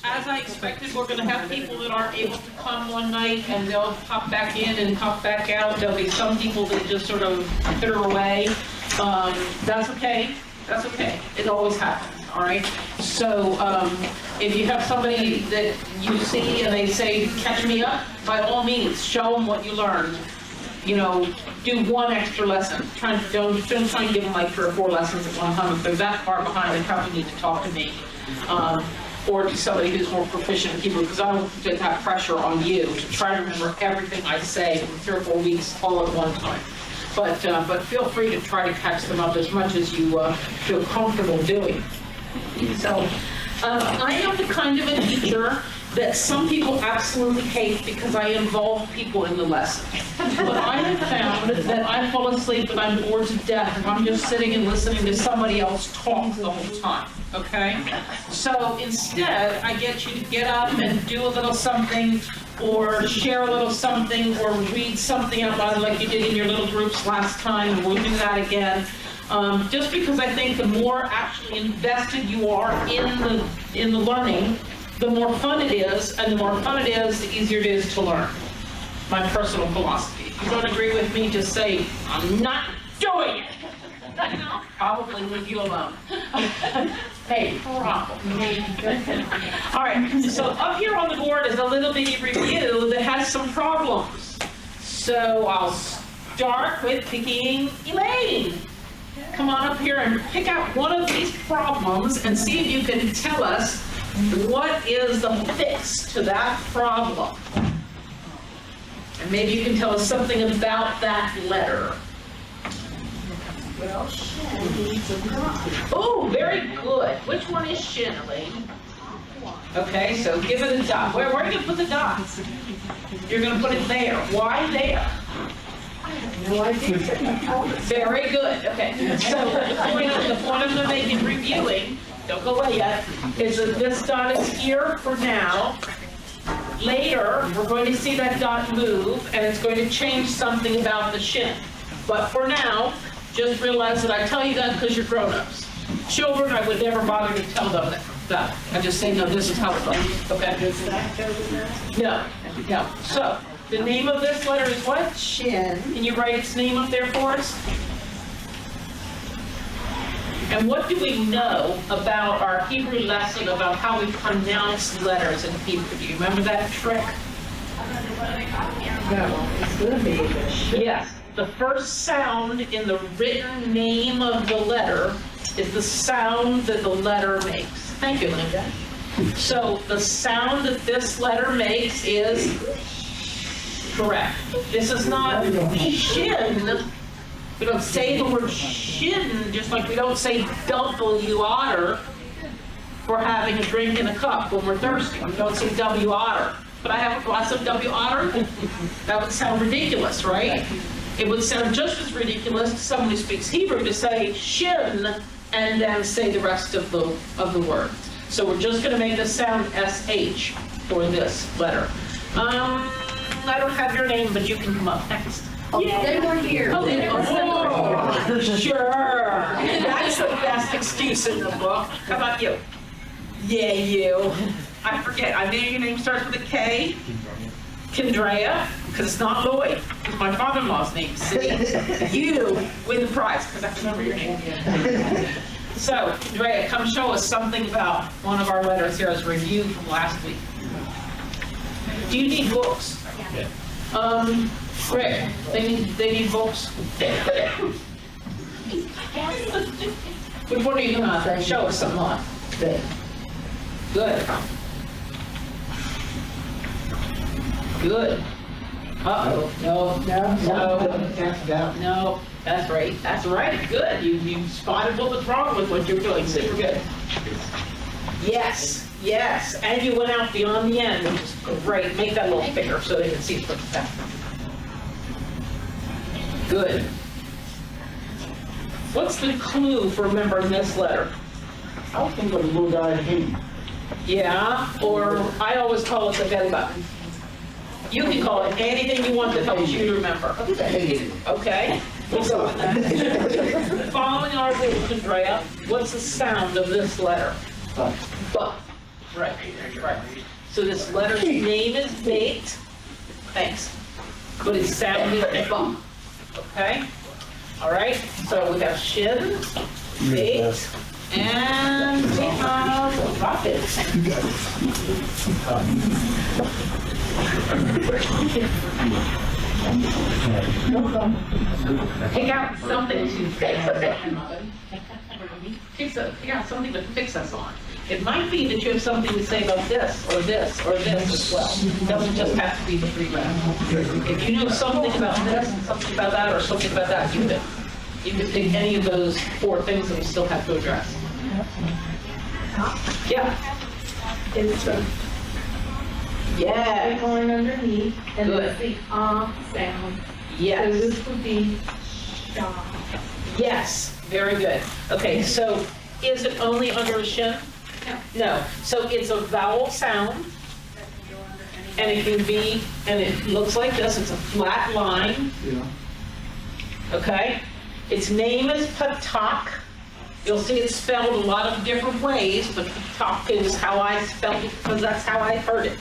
as I expected, we're gonna have people that aren't able to come one night and they'll pop back in and pop back out. There'll be some people that just sort of pitter away. That's okay, that's okay. It always happens, all right? So, if you have somebody that you see and they say, catch me up, by all means, show them what you learned. You know, do one extra lesson. Don't try and give them like 3 or 4 lessons at one time. If they're that far behind, they probably need to talk to me. Or to somebody who's more proficient in Hebrew, because I don't want to have pressure on you to try to remember everything I say in 3 or 4 weeks all at one time. But feel free to try to catch them up as much as you feel comfortable doing. So, I am the kind of a teacher that some people absolutely hate because I involve people in the lesson. But I have found that I fall asleep and I'm bored to death if I'm just sitting and listening to somebody else talk the whole time, okay? So instead, I get you to get up and do a little something, or share a little something, or read something out loud like you did in your little groups last time, and we'll do that again. Just because I think the more actually invested you are in the learning, the more fun it is, and the more fun it is, the easier it is to learn. My personal philosophy. If you don't agree with me, just say, I'm not doing it. I'll probably leave you alone. Hey, problem. All right, so up here on the board is a little bitty review that has some problems. So I'll start with picking Elaine. Come on up here and pick out one of these problems and see if you can tell us what is the fix to that problem. And maybe you can tell us something about that letter. Well, shin needs a dot. Oh, very good. Which one is shin, Elaine? Okay, so give it a dot. Where are you going to put the dot? You're going to put it there. Why there? No idea. Very good. Okay. So the point of the making reviewing, don't go away yet, is that this dot is here for now. Later, we're going to see that dot move, and it's going to change something about the shin. But for now, just realize that I tell you that because you're grown-ups. Children, I would never bother to tell them that. I just say, no, this is how it goes. Okay? No. No. So, the name of this letter is what? Shin. Can you write its name up there for us? And what do we know about our Hebrew lesson about how we pronounce letters in Hebrew? Do you remember that trick? No, it's going to be the shin. Yes. The first sound in the written name of the letter is the sound that the letter makes. Thank you, Linda. So the sound that this letter makes is correct. This is not shin. We don't say the word shin, just like we don't say W otter for having a drink in a cup when we're thirsty. We don't say W otter. But I have a glass of W otter? That would sound ridiculous, right? It would sound just as ridiculous to someone who speaks Hebrew to say shin and then say the rest of the word. So we're just going to make the sound SH for this letter. I don't have your name, but you can come up next. Oh, they were here. Oh, sure. That's the best excuse in the book. How about you? Yeah, you. I forget. I know your name starts with a K. Kendrea, because it's not Lloyd. It's my father-in-law's name. See? You win the prize, because I can remember your name. So, Kendrea, come show us something about one of our letters here as a review from last week. Do you need books? Yeah. Rick, they need books. Which one are you gonna show us something on? Good. Good. Uh-oh. No. That's right. That's right. Good. You spotted what was wrong with what you're doing. Super good. Yes. Yes. And you went out beyond the end, which is great. Make that a little bigger so they can see it. Good. What's the clue for remembering this letter? I think of the little guy in Haiti. Yeah, or I always call it the belly button. You can call it anything you want that helps you remember. Okay? So, following our rules, Andrea, what's the sound of this letter? But. Right, right. So this letter's name is bait. Thanks. But it's sounded bump. Okay? All right, so we have shin, bait, and we have rocket. Pick out something to fix us on. Pick out something to fix us on. It might be that you have something to say about this, or this, or this as well. It doesn't just have to be the three letters. If you know something about this, and something about that, or something about that, you can pick any of those four things that we still have to address. Yeah. It's the Yeah. going underneath, and Good. it's the sound. So Yes. this would be sha. Yes. Very good. Okay, so is it only under a shin? No. So it's a vowel sound, and it can be, and it looks like this. It's a flat line. Yeah. Okay? Its name is Patak. You'll see it's spelled a lot of different ways, but Patak is how I spelled it because that's how I heard it.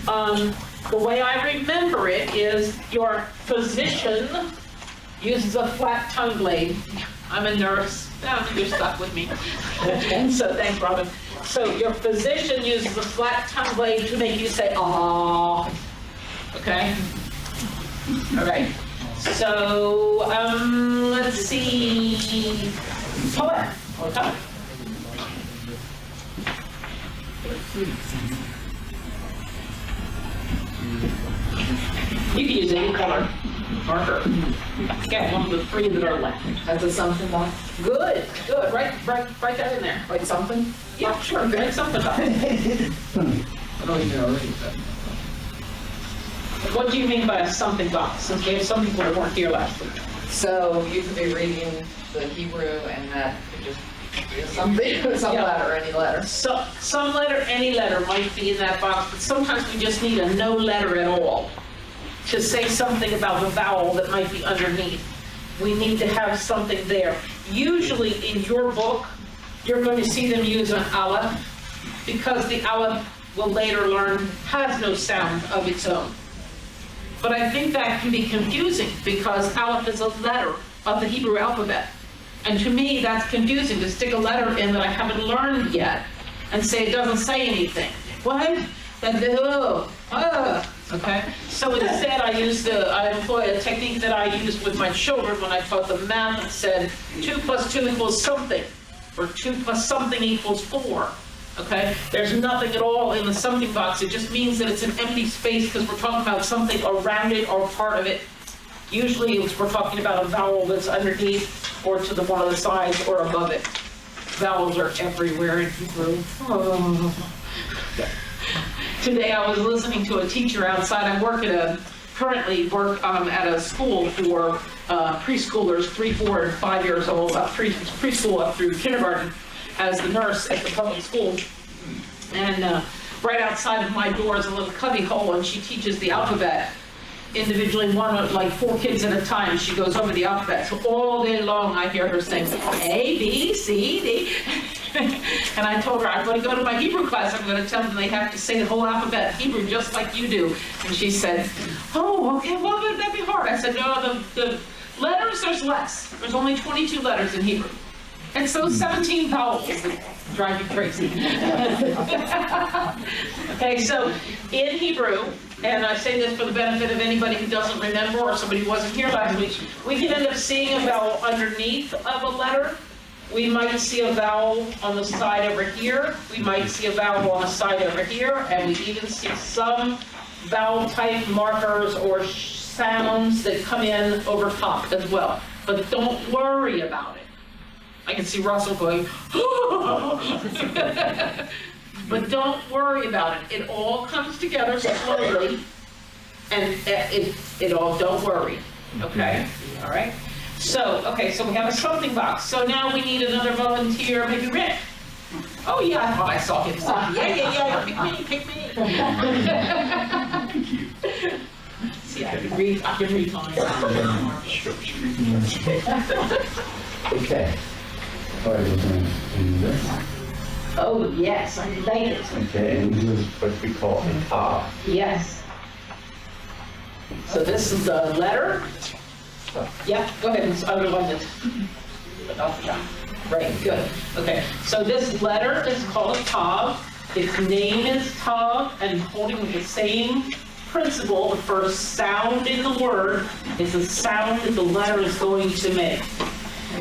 The way I remember it is your physician uses a flat tongue blade. I'm a nurse. Oh, you're stuck with me. So thanks, Robin. So your physician uses a flat tongue blade to make you say, "ah." Okay? All right. So, let's see. Poet. Okay. You can use any color marker. Get one of the three that are left. That's a something box. Good, good. Write that in there. Like something? Yeah, sure. Write something about it. I don't even know that. What do you mean by a something box? Since we have some people that weren't here last week. So you could be reading the Hebrew and that could just be something, some Yeah. letter, any letter. So, some letter, any letter might be in that box, but sometimes we just need a no letter at all to say something about the vowel that might be underneath. We need to have something there. Usually in your book, you're going to see them use an aleph because the aleph, we'll later learn, has no sound of its own. But I think that can be confusing because aleph is a letter of the Hebrew alphabet. And to me, that's confusing to stick a letter in that I haven't learned yet and say it doesn't say anything. What? Okay? So instead, I employ a technique that I used with my children when I taught them math and said 2 + 2 = something, or 2 + something = 4. Okay? There's nothing at all in the something box. It just means that it's an empty space because we're talking about something around it or part of it. Usually we're talking about a vowel that's underneath or to the one of the sides or above it. Vowels are everywhere in Hebrew. Oh. Today I was listening to a teacher outside. I currently work at a school for preschoolers 3, 4, and 5 years old, preschool up through kindergarten, as the nurse at the public school. And right outside of my door is a little cubby hole, and she teaches the alphabet individually, like 4 kids at a time. She goes over the alphabet. So all day long I hear her saying A, B, C, D. And I told her, I'm going to go to my Hebrew class. I'm going to tell them they have to say the whole alphabet Hebrew just like you do. And she said, oh, okay, well, that'd be hard. I said, no, the letters, there's less. There's only 22 letters in Hebrew. And so 17 vowels that drive you crazy. Okay, so in Hebrew, and I say this for the benefit of anybody who doesn't remember or somebody who wasn't here last week, we can end up seeing a vowel underneath of a letter. We might see a vowel on the side over here. We might see a vowel on the side over here. And we even see some vowel type markers or sounds that come in over top as well. But don't worry about it. I can see Russell going, but don't worry about it. It all comes together slowly, and it all, don't worry, okay? All right? So, okay, so we have a something box. So now we need another volunteer, maybe Rick. Oh, yeah, I thought I saw him. Yeah, pick me. See, I can read mine. Okay. All right, we're going to do this. Oh, yes, I like it. Okay, and this is what we call a ta. Yes. So this is the letter. Yeah, go ahead, and underline it. Right, good. Okay, so this letter is called a tav. Its name is tav, and holding the same principle, the first sound in the word is the sound that the letter is going to make.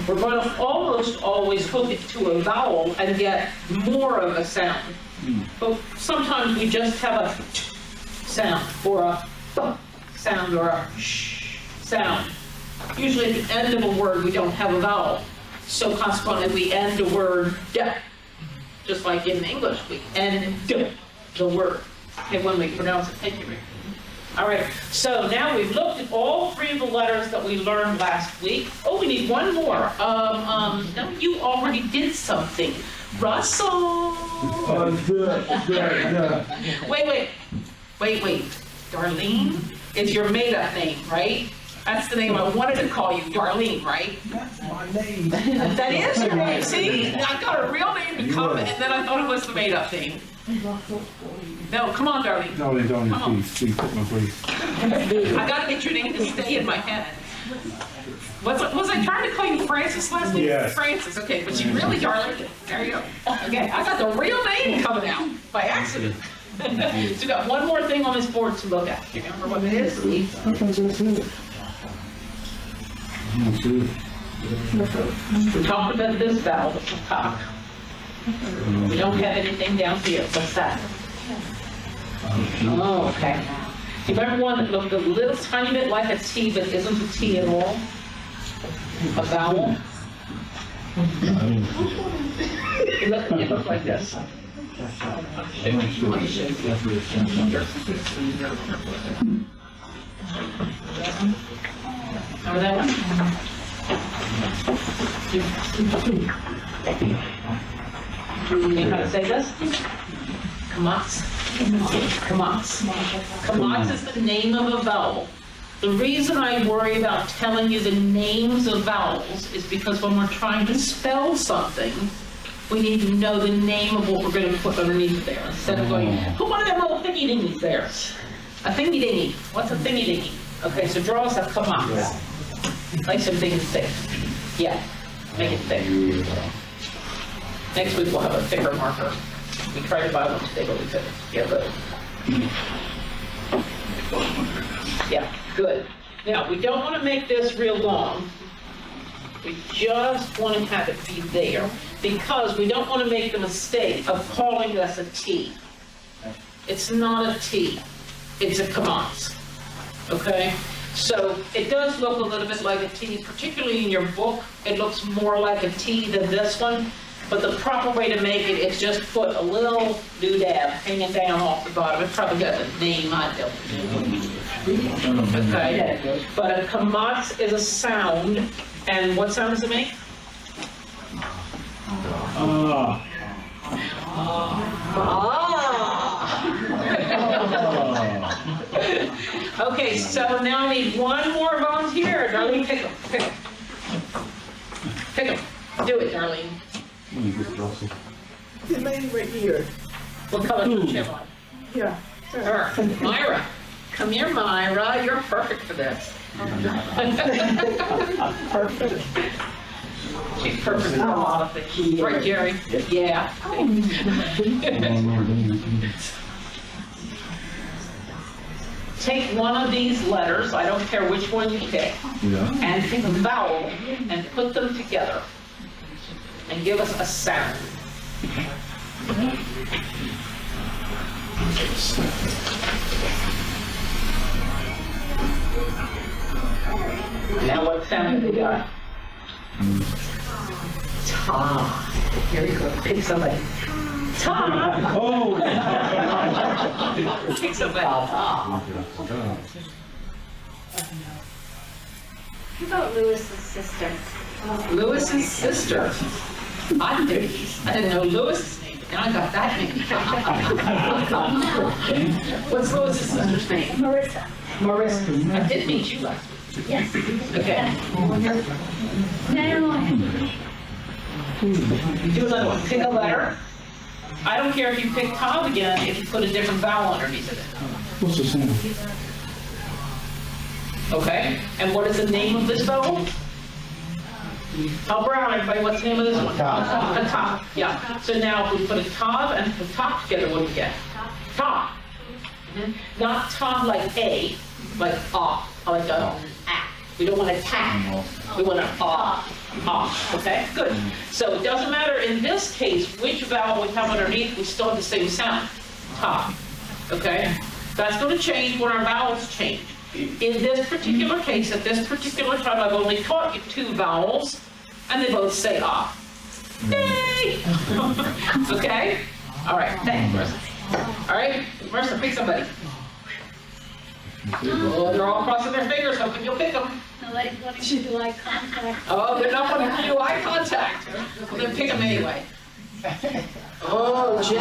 We're going to almost always hook it to a vowel and get more of a sound. But sometimes we just have a t sound, or a b sound, or a sh sound. Usually at the end of a word, we don't have a vowel. So consequently, we end a word d. Just like in English, we end the word. Okay, when we pronounce it, thank you, Rick. All right, so now we've looked at all three of the letters that we learned last week. Oh, we need one more. No, you already did something. Russell. Wait. Darlene is your made-up name, right? That's the name I wanted to call you, Darlene, right? That's my name. That is your name, see? I got a real name to come, and then I thought it was the made-up name. No, come on, Darlene. Darling, please, put my please. I gotta get your name to stay in my head. Was I trying to call you Francis last week? Yes. Francis, okay, but you really, Darlene, there you go. Okay, I got the real name coming out by accident. So we got one more thing on this board to look at. Do you remember what it is? We talked about this vowel, the cock. We don't have anything down here. What's that? Oh, okay. You remember one that looked a little tiny bit like a T, but isn't a T at all? A vowel? It looks like this. Remember that one? You know how to say this? Kamats. Kamats is the name of a vowel. The reason I worry about telling you the names of vowels is because when we're trying to spell something, we need to know the name of what we're going to put underneath there, instead of going, put one of them little thingy-dingies there. A thingy-dingy. What's a thingy-dingy? Okay, so draw us a kamats. Like something thick. Yeah, make it thick. Next week we'll have a thicker marker. We tried to buy one today, but we couldn't. Yeah, good. Yeah, good. Now, we don't want to make this real long. We just want to have it be there, because we don't want to make the mistake of calling this a T. It's not a T. It's a kamats. Okay? So it does look a little bit like a T, particularly in your book. It looks more like a T than this one. But the proper way to make it is just put a little doodad hanging down off the bottom. It probably got the name on it. Okay. But a kamats is a sound. And what sound does it make? Okay, so now I need one more volunteer. Darlene, pick him. Pick him. Do it, Darlene. The name right here. What color does she have on? Yeah. Her. Myra. Come here, Myra. You're perfect for this. Perfect. She's perfect for a lot of things. Right, Jerry? Yeah. Take one of these letters, I don't care which one you pick, and pick a vowel and put them together and give us a sound. Now what sound have we got? Ta. Here we go. Pick somebody. Ta. Oh! Pick somebody. How about Lewis's sister? Lewis's sister. I didn't know Lewis's name, but now I got that name. What's Lewis's sister's name? Marissa. Marissa. I did meet you last week. Yes. Okay. Now, Do another one. Pick a letter. I don't care if you pick Tav again, if you put a different vowel underneath of it. What's the sound? Okay, and what is the name of this vowel? Tell Brown, everybody, what's the name of this one? Tav. A Tav, yeah. So now if we put a Tav and a Tav together, what do we get? Tav. Not Tav like A, like like a ah. We don't want a ta. We want an okay? Good. So it doesn't matter in this case which vowel we have underneath, we still have the same sound. Ta. Okay? That's going to change when our vowels change. In this particular case, at this particular time, I've only taught you 2 vowels, and they both say ah. Yay! Okay? All right, thanks, Marissa. All right, Marissa, pick somebody. Oh, they're all crossing their fingers, hoping you'll pick them. Like, what did you do, like contact? Oh, they're not wanting to do eye contact. Well, then pick them anyway. Oh, Jill.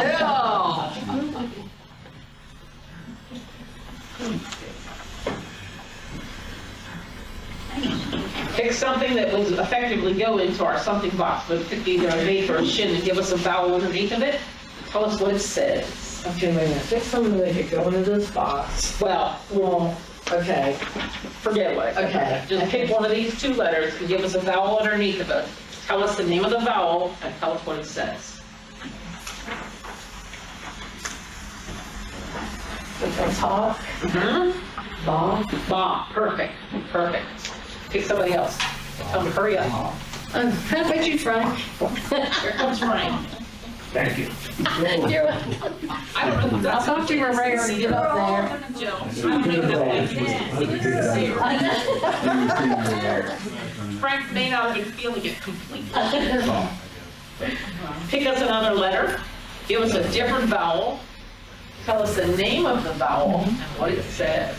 Pick something that will effectively go into our something box, but pick either a vape or a shin and give us a vowel underneath of it. Tell us what it says. Okay, wait a minute, pick something that could go into this box. Well, Okay, forget what. Okay. Just pick one of these 2 letters and give us a vowel underneath of it. Tell us the name of the vowel and tell us what it says. Talk, Mm-hmm. Ba. Perfect. Perfect. Pick somebody else. Tell them to hurry up. How about you, Frank? Here comes Frank. Thank you. You're I don't know. I'll talk to you Ray when you get up there. Jill, I don't know. Frank may not have been feeling it completely. Pick us another letter. Give us a different vowel. Tell us the name of the vowel and what it says.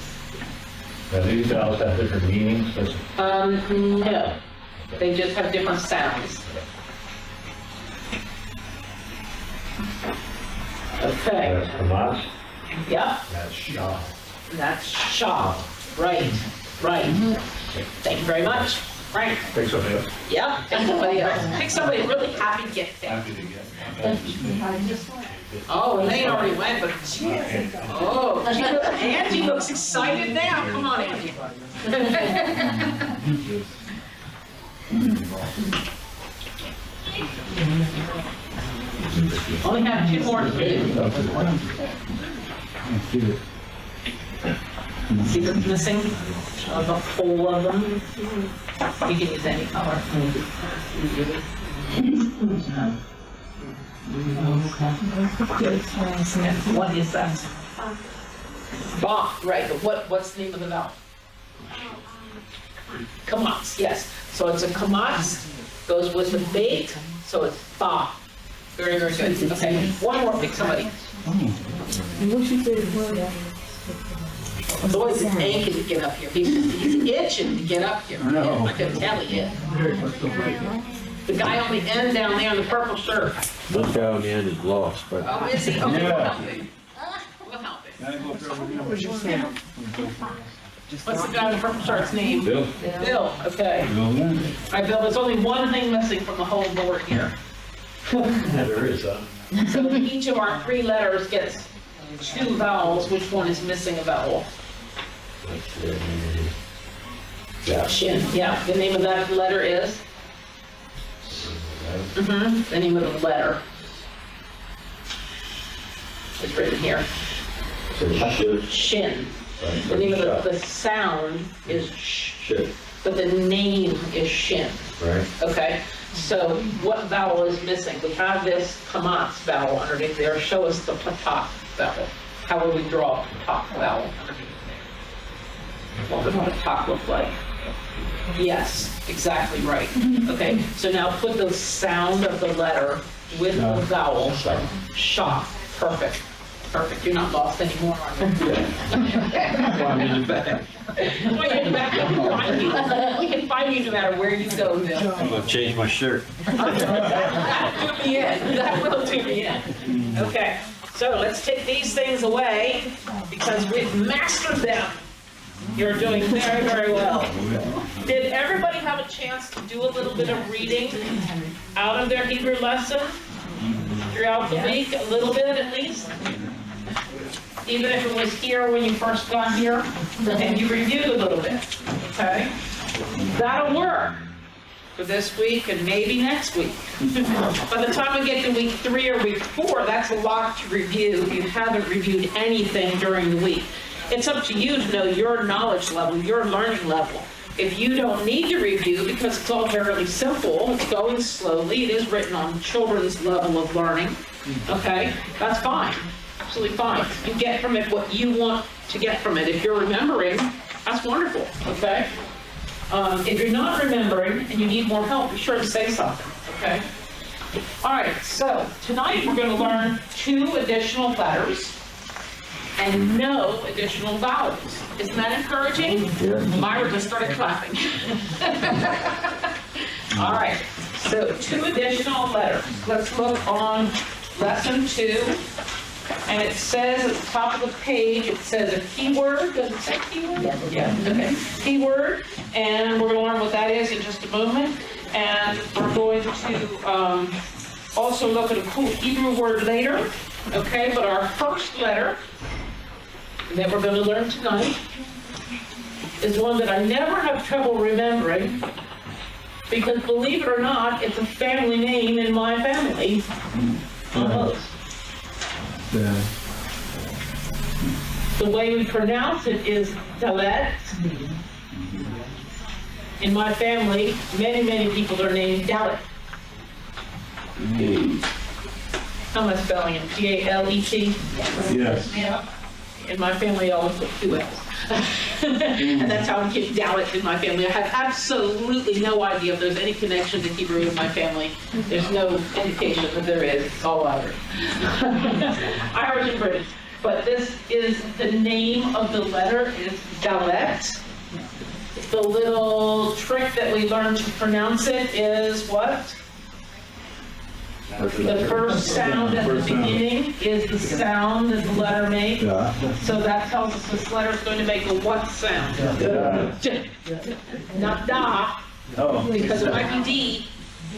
Now, these vowels have different meanings. No. They just have different sounds. Okay. That's Hamas, Yep. that's Shah. That's Shaw. Right. Thank you very much. Frank. Pick something else. Yep. Pick somebody else. Pick somebody really happy to get there. Happy to get. Oh, Elaine already went, but oh, Angie looks excited now. Come on, Angie. Only have 2 more to do. See what's missing of the whole of them? You can use any color. What is that? Ba, right, but what's the name of the vowel? Kamatz, yes. So it's a kamatz, goes with the bait, so it's ba. Very, very good. Okay, one more, pick somebody. Lloyd's aching to get up here. He's itching to get up here. know. I can tell he is. The guy on the end down there in the purple shirt. This guy on the end is lost, but Oh, is he? Okay, we'll Yeah. help him. We'll help him. What's the guy in the purple shirt's name? Bill? Bill, okay. All right, Bill, there's only one thing missing from the whole board here. Yeah, there is, So each of our 3 letters gets 2 vowels. Which one is missing a vowel? Yeah. Shin, yeah. The name of that letter is? The name of the letter. It's written here. So Shin. The name of the sound is sh, shit, but the name is shin. right? Okay? So what vowel is missing? We have this kamatz vowel underneath there. Show us the patak vowel. How would we draw a patak vowel underneath there? What would patak look like? Yes, exactly right. Okay, so now put the sound of the letter with the vowel. Sha. Perfect. Perfect. You're not lost anymore, are you? Well, I'm in the back. Well, you're in the back. We can find you. We can find you no matter where you go, Bill. I'm gonna change my shirt. That will do me in. That will do me in. Okay, so let's take these things away because we've mastered them. You're doing very, very well. Did everybody have a chance to do a little bit of reading out of their Hebrew lesson? throughout the week, a little bit at least. Even if it was here when you first got here, and you reviewed a little bit, okay? That'll work for this week and maybe next week. By the time we get to week 3 or week 4, that's a lot to review if you haven't reviewed anything during the week. It's up to you to know your knowledge level, your learning level. If you don't need to review because it's all fairly simple, it's going slowly, it is written on children's level of learning, okay? That's fine, absolutely fine. You get from it what you want to get from it. If you're remembering, that's wonderful, okay? If you're not remembering and you need more help, be sure to say something, okay? All right, so tonight we're going to learn 2 additional letters and no additional vowels. Isn't that encouraging? Myra just started clapping. All right, so 2 additional letters. Let's look on lesson 2. And it says at the top of the page, it says a keyword. Does it say keyword? Yeah. Okay. Keyword. And we're going to learn what that is in just a moment. And we're going to also look at a cool Hebrew word later. Okay, but our first letter that we're going to learn tonight is one that I never have trouble remembering. Because believe it or not, it's a family name in my family. Almost. The way we pronounce it is Dalet. In my family, many people are named Dalet. How am I spelling it? D-A-L-E-T? Yes. Yeah. In my family, I always put 2 L's. And that's how we get Dalet in my family. I have absolutely no idea if there's any connection to Hebrew in my family. There's no indication that there is. It's all Irish. Irish and British. But this is the name of the letter is Dalet. The little trick that we learned to pronounce it is what? The first sound at the beginning is the sound that the letter makes. So that tells us this letter is going to make a what sound? Not da, because it might be D.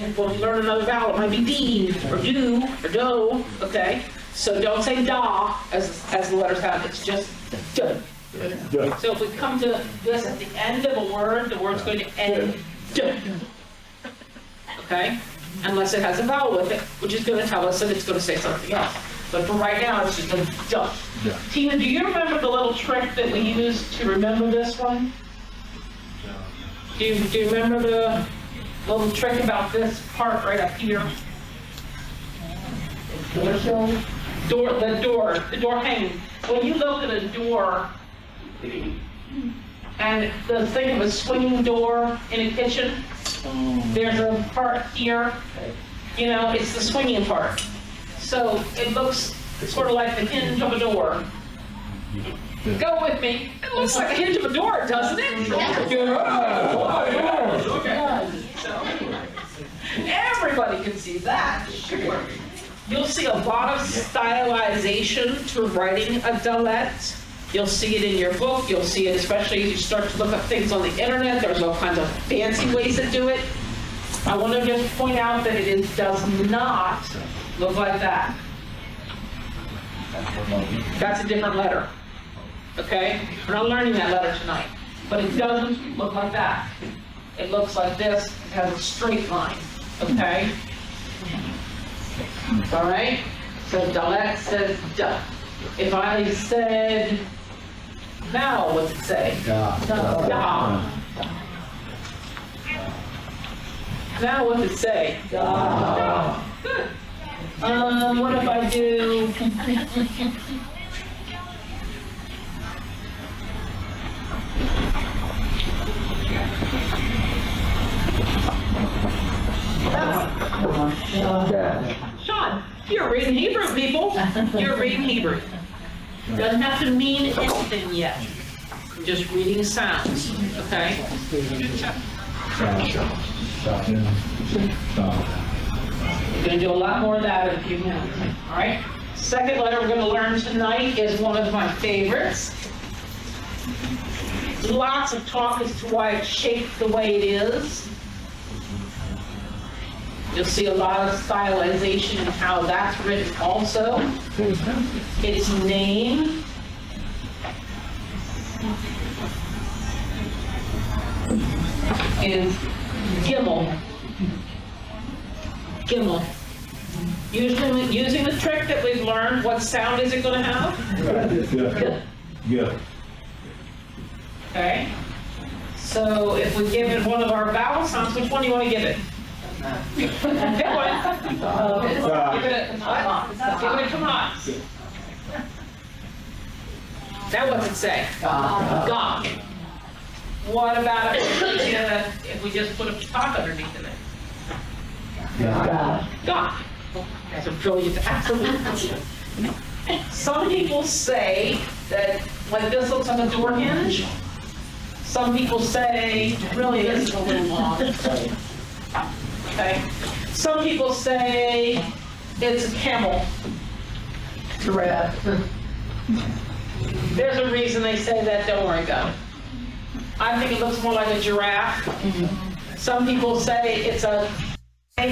And when we learn another vowel, it might be D, or do, or do, okay? So don't say da as the letter sound, it's just D. So if we come to this at the end of a word, the word's going to end D. Okay? Unless it has a vowel with it, which is going to tell us that it's going to say something else. But for right now, it's just a duh. Yeah. Tina, do you remember the little trick that we used to remember this one? Do you remember the little trick about this part right up here? The door hanging. When you look at a door, and the thing of a swinging door in a kitchen, there's a part here, you know, it's the swinging part. So it looks sort of like the hinge of a door. Go with me. It looks like a hinge of a door, doesn't it? Okay. So, everybody can see that. Sure. You'll see a lot of stylization to writing a Dalet. You'll see it in your book. You'll see it especially as you start to look up things on the internet. There's all kinds of fancy ways to do it. I want to just point out that does not look like that. That's a different letter. Okay? We're not learning that letter tonight. But it doesn't look like that. It looks like this. It has a straight line. Okay? All right? So Dalet says duh. If I said now, what's it say? Da. Now what's it say? Da. Good. What if I do? Sean, you're reading Hebrew, people. You're reading Hebrew. Doesn't have to mean anything yet. I'm just reading sounds, okay? We're going to do a lot more of that in a few minutes, all right? Second letter we're going to learn tonight is one of my favorites. Lots of talk as to why it's shaped the way it is. You'll see a lot of stylization in how that's written also. Its name. Is Gimel. Gimel. Usually using the trick that we've learned, what sound is it going to have? Yeah. Okay. So if we give it one of our vowel sounds, which one do you want to give it? Pick one. Give it a what? Give it a come on. Now what's it say? God. What about if we just put a talk underneath of it? God. That's a brilliant, absolutely. Some people say that, like this looks like a door hinge. Some people say, really, this is a little long. Okay. Some people say it's a camel. Giraffe. There's a reason they say that, don't worry about it. I think it looks more like a giraffe. Some people say it's a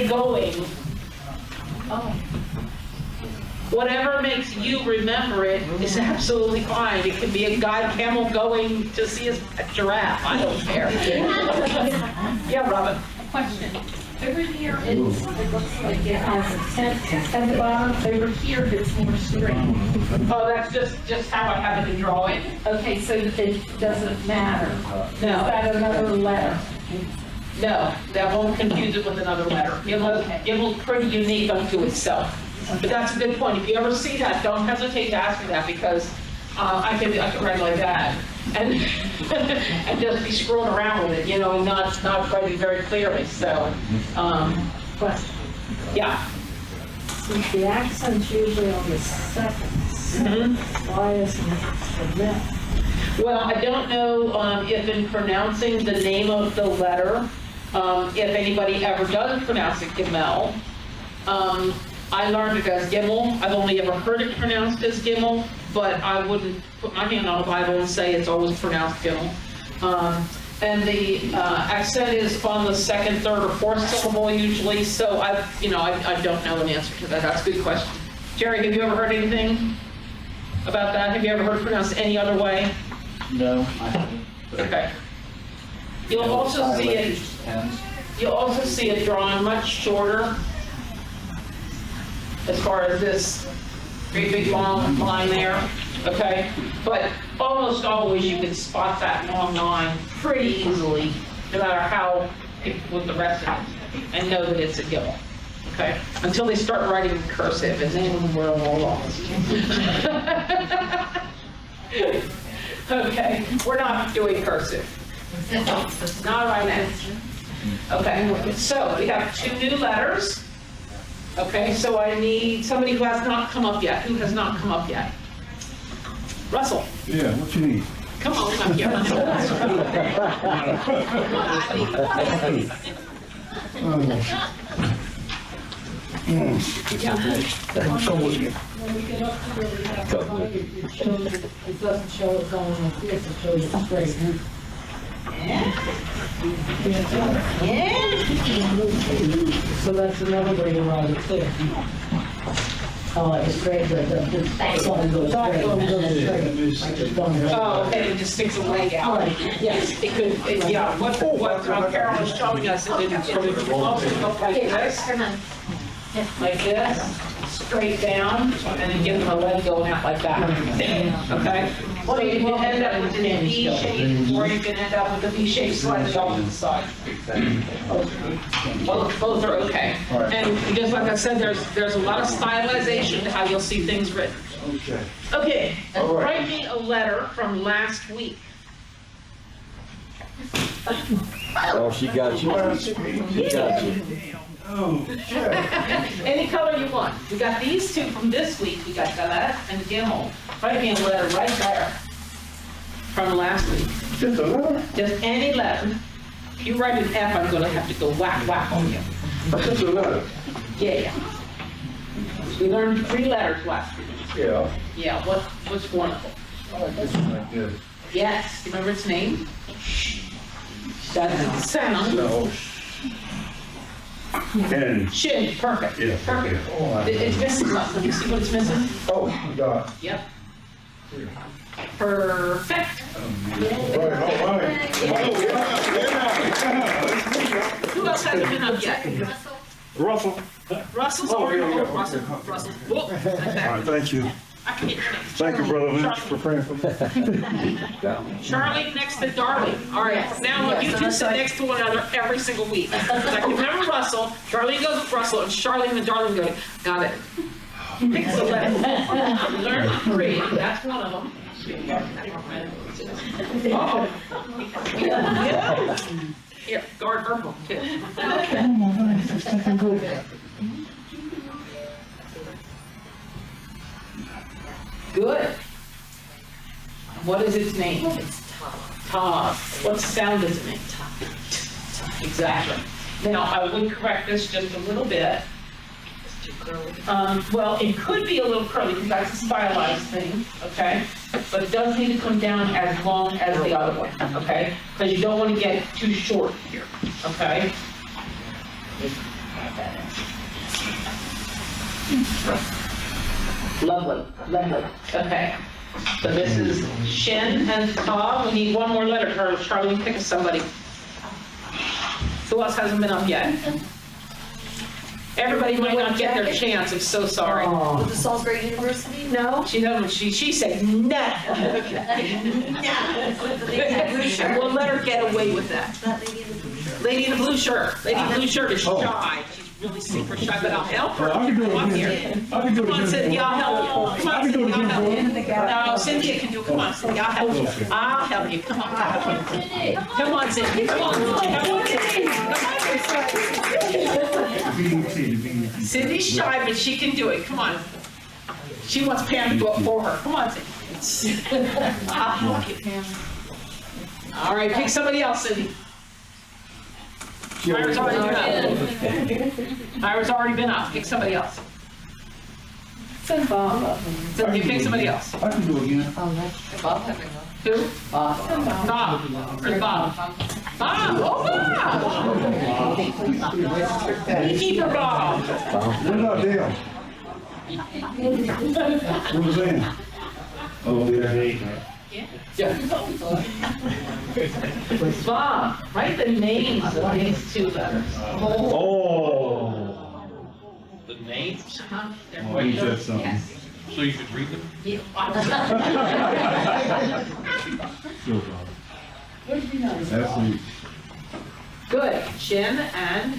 going. Whatever makes you remember it is absolutely fine. It can be a guy camel going to see a giraffe. I don't care. Yeah, Robin. Question. Over here, it looks like it has a tent at the bottom. Over here, it's more straight. Oh, that's just how I have it to draw it. Okay, so it doesn't matter. Is No, that another letter? no, that won't confuse it with another letter. It will pretty unique unto itself. But that's a good point. If you ever see that, don't hesitate to ask me that because I can write like that and and just be screwing around with it, you know, and not writing very clearly. So, Question. yeah. Since the accent's usually on the second, why isn't it the next? Well, I don't know if in pronouncing the name of the letter, if anybody ever does pronounce it Gimel. I learned it as Gimel. I've only ever heard it pronounced as Gimel, but I wouldn't put my hand on the Bible and say it's always pronounced Gimel. And the accent is on the second, third, or fourth syllable usually, so I don't know an answer to that. That's a good question. Jerry, have you ever heard anything about that? Have you ever heard it pronounced any other way? No, I haven't. Okay. You'll also see it. You'll also see it drawn much shorter as far as this great big long line there, okay? But almost always you can spot that long line pretty easily, no matter how, with the rest of it, and know that it's a Gimel, okay? Until they start writing in cursive, and then we're all lost. Okay, we're not doing cursive. Not right now. Okay, so we have 2 new letters. Okay, so I need somebody who has not come up yet. Who has not come up yet? Russell, Yeah, what you need? come on up here. When we get up to where we have the line, it doesn't show it going like this, it shows it straight. So that's another way to write it too. Oh, it's straight, but the back one goes straight. Like it's going right. Oh, okay, it just sticks a leg out. Yes, it could, yeah, what Carol was showing us, it would also look like this, like this, straight down, and then give them a leg going out like that. Okay? So you can end up with an V shape, or you can end up with a V shape slightly off to the side. Both are okay. And just like I said, there's a lot of stylization to how you'll see things written. Okay. Okay, write me a letter from last week. Oh, she got you. She got you. Oh, sure. Any color you want. We got these 2 from this week. We got Galet and Gimel. Write me a letter right there from last week. Just a letter? Just any letter. If you write an F, I'm going to have to go whack, whack on you. Just a letter? Yeah. We learned 3 letters last week. Yeah. Yeah, what's one of them? Like this. Yes. Remember its name? That doesn't sound. No. And, Shin, perfect. yeah. Perfect. Yeah. It's missing something. You see what it's missing? Oh, God. Yep. Perfect. All right. Who else hasn't been up yet? Russell. Russell's Oh, already, yeah, yeah. Russell. Whoop, All right, thank you. I can get your name. Thank you, Brother Lynch, for praying for me. Charlie next to Darlene. All right, now you two sit next to one another every single week. Like, remember Russell, Darlene goes with Russell, and Charlene and Darlene go, got it. Pick the letter. Learn to read, that's one of them. Oh. Yeah. Here, guard purple, too. Good. What is its name? It's tough. Todd. What sound does it make? Exactly. Now, I would correct this just a little bit. It's too curly. Well, it could be a little curly because that's a stylized thing, okay? But it does need to come down as long as the other one, okay? Because you don't want to get it too short here, okay? Lovely, lovely. Okay. So this is Shin and Ta. We need one more letter. Charlie, pick somebody. Who else hasn't been up yet? Everybody might not get their chance. I'm so sorry. Oh, With the Salisbury University? No, she doesn't. She said no. And we'll let her get away with that. That lady in the blue shirt. Lady in the blue shirt. Lady in the blue shirt is shy. She's really super shy, but I'll help her. I can do it Come on again. here. I can do it Come on, again. Cynthia, I'll help you. Come on, I can do it Cynthia, I'll again, help you. No, Cynthia can do it. Come on, Cynthia, I'll help you. I'll help you. Come on. Come on, Cynthia. Come on. Come on, Cynthia. Cindy's shy, but she can do it. Come on. She wants Pam to do it for her. Come on, Cindy. I'll help you, Pam. All right, pick somebody else, Cindy. Myra's already been up. Myra's already been up. Pick somebody else. Cindy, pick somebody else. I can do it again. Bob having a. Who? Bob. Where's Bob? Bob. Oh, Bob. Beekeeper Bob. What about Dale? What was that? Oh, yeah. Bob, write the names of these two letters. Oh. The names, Oh, he said something. so you could read them? That's neat. Good. Shin and.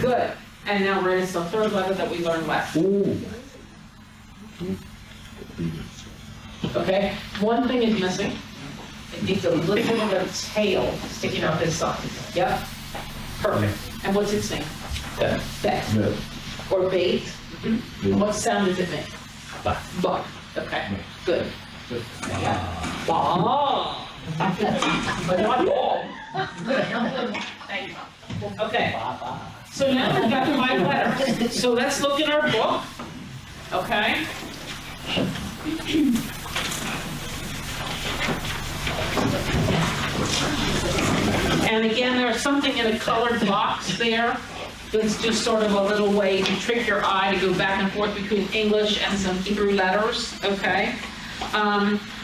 Good. And now we're in the third letter that we learned last. Ooh. Okay? One thing is missing. It needs a little bit of a tail sticking out this side. Yep. Perfect. And what's its name? Bet. Yeah. Or bait. And what sound does it make? Buck. Okay. Good. Bah. But not ball. Thank you. Okay. So now we've got 5 letters. So let's look in our book. Okay? And again, there's something in a colored box there. That's just sort of a little way to trick your eye to go back and forth between English and some Hebrew letters, okay?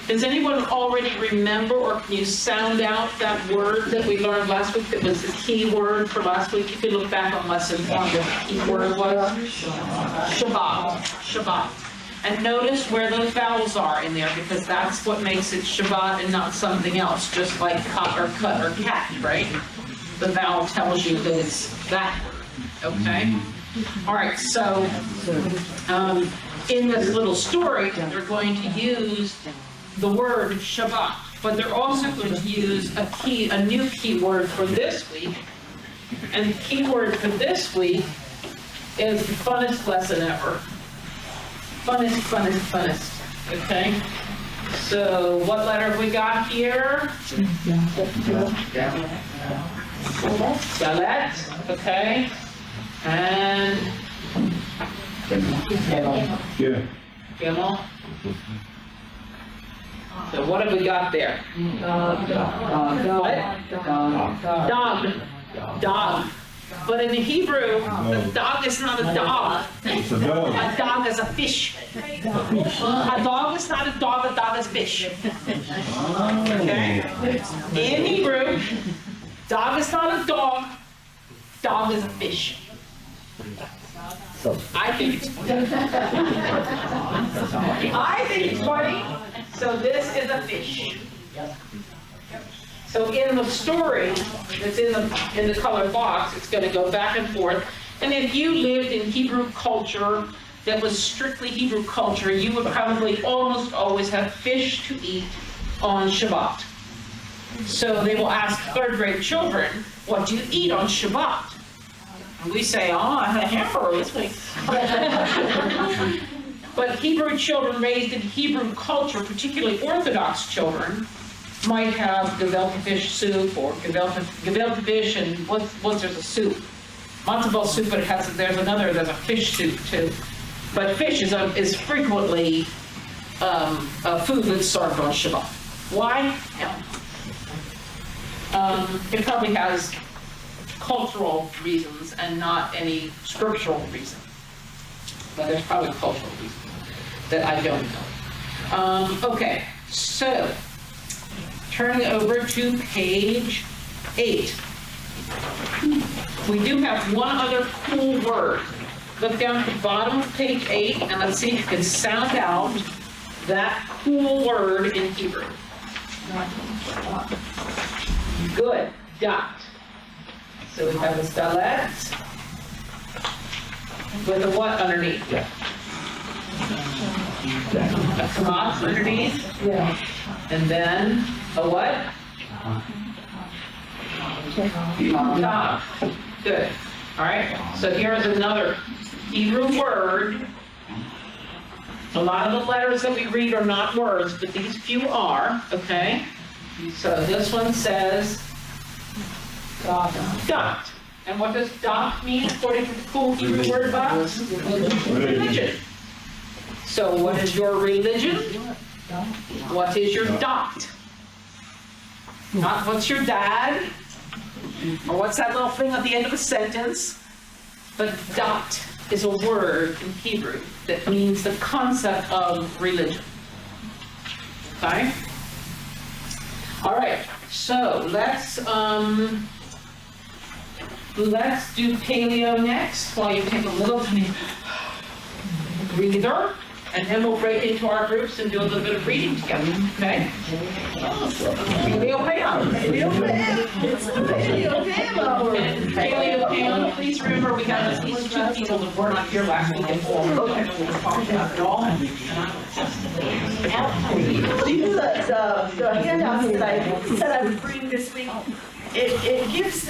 Does anyone already remember, or can you sound out that word that we learned last week that was the key word for last week? If you look back on lesson 1, what the key word was? Shabbat. Shabbat. And notice where those vowels are in there, because that's what makes it Shabbat and not something else, just like cut or cat, right? The vowel tells you that it's that word, okay? All right, so in this little story, they're going to use the word Shabbat, but they're also going to use a new keyword for this week. And the keyword for this week is the funnest lesson ever. Funnest, okay? So what letter have we got here? Dalet, okay? And Yeah. Gimel. So what have we got there? What? Dog. Dog. But in the Hebrew, the dog is not a dog. It's a dog. A dog is a fish. A dog is not a dog is fish. Okay? In Hebrew, dog is not a dog is a fish. I think it's funny. So this is a fish. So in the story that's in the colored box, it's going to go back and forth. And if you lived in Hebrew culture that was strictly Hebrew culture, you would probably almost always have fish to eat on Shabbat. So they will ask third grade children, what do you eat on Shabbat? And we say, oh, I had a hamburger this week. But Hebrew children raised in Hebrew culture, particularly Orthodox children, might have gefilte fish soup or gefilte fish and what's there's a soup. Matzo ball soup, but there's a fish soup too. But fish is frequently a food that's served on Shabbat. Why? It probably has cultural reasons and not any scriptural reason. But there's probably cultural reasons that I don't know. Okay, so turning over to page 8. We do have one other cool word. Look down at the bottom of page 8 and let's see if you can sound out that cool word in Hebrew. Good, dot. So we have a dalet with a what underneath? A kamat underneath? Yeah. And then a what? Dot. Good. All right. So here's another Hebrew word. A lot of the letters that we read are not words, but these few are. Okay. So this one says dot. And what does dot mean according to the cool Hebrew word box? Religion. So what is your religion? What is your dot? Not what's your dad, or what's that little thing at the end of a sentence, but dot is a word in Hebrew that means the concept of religion. Okay? All right, so let's do paleo next while you take a little breather. And then we'll break into our groups and do a little bit of reading together, okay? Paleo Pam. Paleo Pam, please remember we have at least 2 people that were not here last week and 4. Okay. We'll talk about it all. These are the handouts that I said I would bring this week. It gives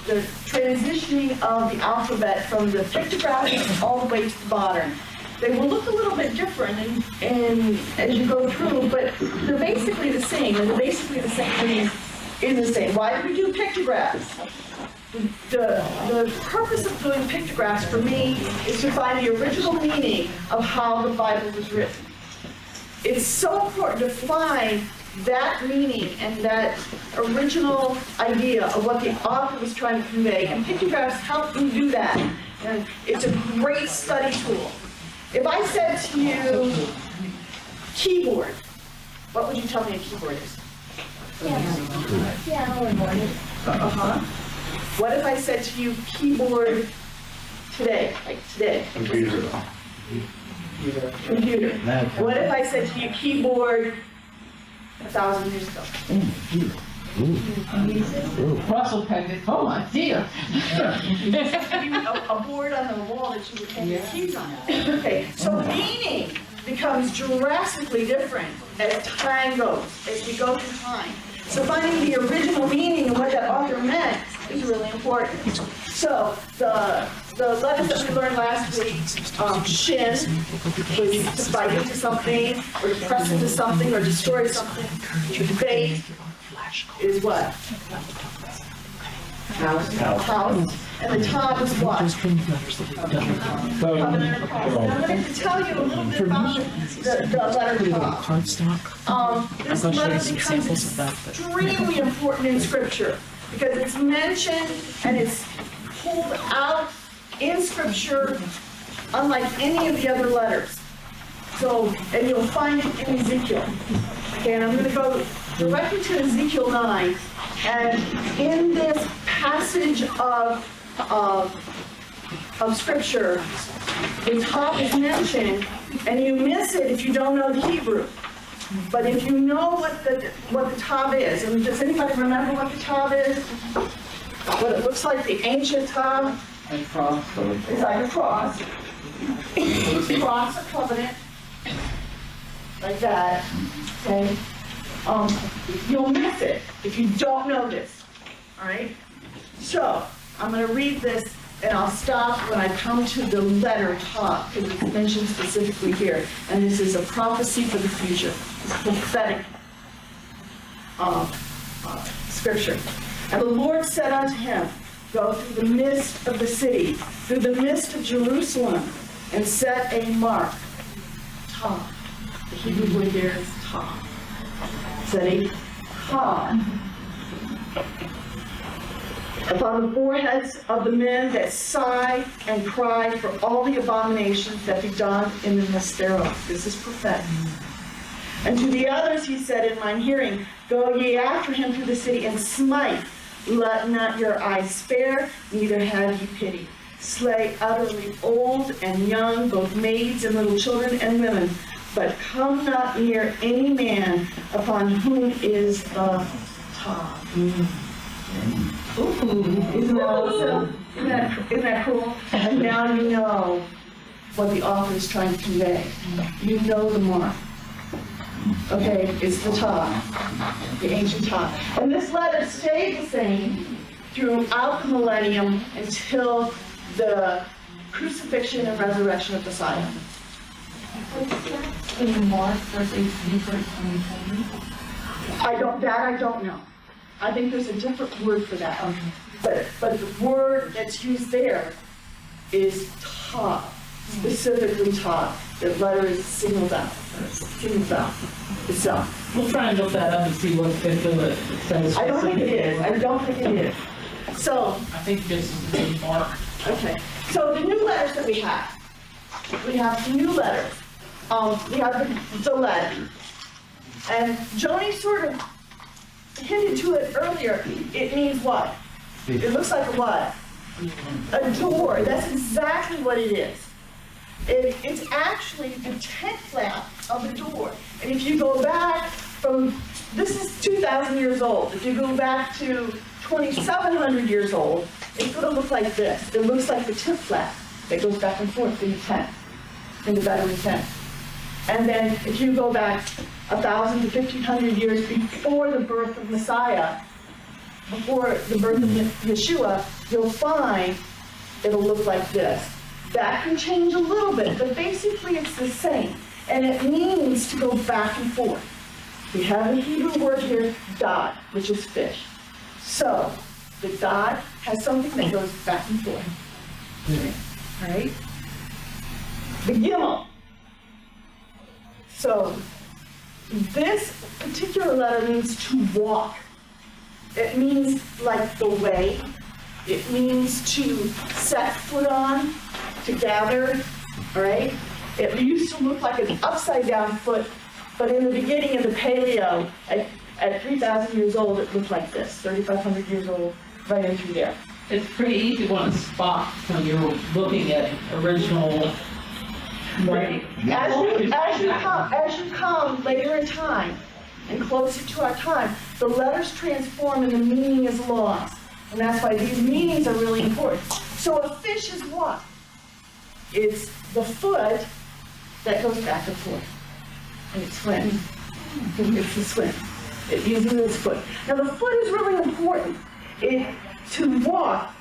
the transitioning of the alphabet from the pictographs all the way to the modern. They will look a little bit different and as you go through, but they're basically the same, and basically the same thing is the same. Why do we do pictographs? The purpose of doing pictographs for me is to find the original meaning of how the Bible was written. It's so important to find that meaning and that original idea of what the author was trying to convey. And pictographs help you do that. And it's a great study tool. If I said to you, keyboard, what would you tell me a keyboard is? Uh-huh. What if I said to you, keyboard today, like today? Computer. Computer. What if I said to you, keyboard 1,000 years ago? Russell pegged. Oh my dear. A board on the wall that you would hang your keys on. Okay, so meaning becomes drastically different as time goes, as we go through time. So finding the original meaning and what that author meant is really important. So the letters that we learned last week, shin, was to bite into something, or to press into something, or destroy something. Bait is what? House. And the Tav is what? Covenant of promise. Now, I'm going to tell you a little bit about the letter Tav. This letter becomes extremely important in Scripture because it's mentioned and it's pulled out in Scripture unlike any of the other letters. So, and you'll find it in Ezekiel. Okay, and I'm going to go directly to Ezekiel 9. And in this passage of Scripture, the Tav is mentioned, and you miss it if you don't know the Hebrew. But if you know what the Tav is, and does anybody remember what the Tav is? What it looks like, the ancient Tav? And cross. It's like a cross. It's a cross of covenant. Like that. Okay? You'll miss it if you don't know this. All right? So, I'm going to read this, and I'll stop when I come to the letter Tav, because it's mentioned specifically here. And this is a prophecy for the future. It's prophetic scripture. And the Lord said unto him, go through the midst of the city, through the midst of Jerusalem, and set a mark. Tav. The Hebrew word there is Tav. Set a Tav upon the foreheads of the men that sigh and cry for all the abominations that be done in the midst thereof. This is prophetic. And to the others he said in mine hearing, go ye after him through the city and smite. Let not your eyes spare, neither have ye pity. Slay utterly old and young, both maids and little children and women, but come not near any man upon whom is the Tav. Ooh, isn't that awesome? Isn't that cool? And now you know what the author is trying to convey. You know the mark. Okay, it's the Tav, the ancient Tav. And this letter stayed the same throughout the millennium until the crucifixion and resurrection of Messiah. Any more for these different I don't know. I think there's a different word for that. But the word that's used there is Tav, specifically Tav. The letter is singled out itself. We'll try and look that up and see what it says. I don't think it is. So, I think this is the mark. okay. So the new letters that we have the new letters. We have the letter. And Joni sort of hinted to it earlier. It means what? It looks like a what? A door. That's exactly what it is. It's actually the tent flap of the door. And if you go back this is 2,000 years old. If you go back to 2,700 years old, it's going to look like this. It looks like the tent flap that goes back and forth in the tent, in the bedroom tent. And then if you go back 1,000 to 1,500 years before the birth of Messiah, before the birth of Yeshua, you'll find it'll look like this. That can change a little bit, but basically it's the same. And it means to go back and forth. We have the Hebrew word here, dot, which is fish. So, the dot has something that goes back and forth. Right? The gimel. So, this particular letter means to walk. It means like the way. It means to set foot on, to gather, all right? It used to look like an upside down foot, but in the beginning of the paleo, at 3,000 years old, it looked like this, 3,500 years old, right in through there. It's pretty easy to spot when you're looking at original. Right. As you come later in time and closer to our time, the letters transform and the meaning is lost. And that's why these meanings are really important. So a fish is what? It's the foot that goes back and forth. And it swims. It's the swim. It uses its foot. Now the foot is really important. To walk,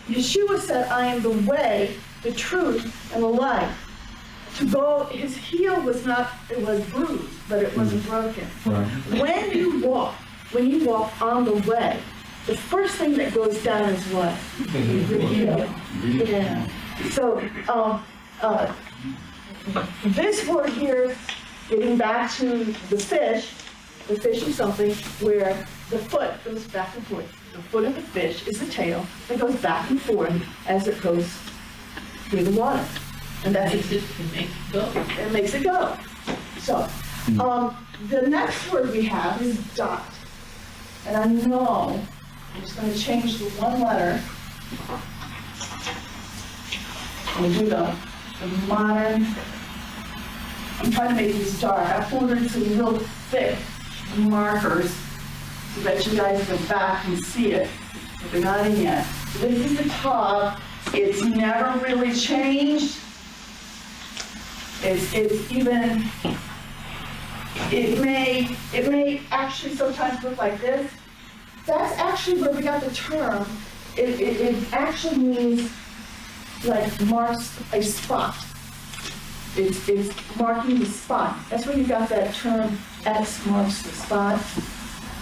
Yeshua said, I am the way, the truth, and the life. To go, his heel was bruised, but it wasn't broken. Right. When you walk on the way, the first thing that goes down is what? Yeah. So, this word here, getting back to the fish is something where the foot goes back and forth. The foot of the fish is the tail that goes back and forth as it goes through the water. And that's Makes it go. it makes it go. So, the next word we have is dot. And I know, I'm just going to change the one letter. And do the modern, I'm trying to make these dark. I ordered some real thick markers so that you guys go back and see it, but they're not in yet. This is the top. It's never really changed. It's even, it may actually sometimes look like this. That's actually where we got the term. It actually means like marks a spot. It's marking the spot. That's where you got that term X marks the spot.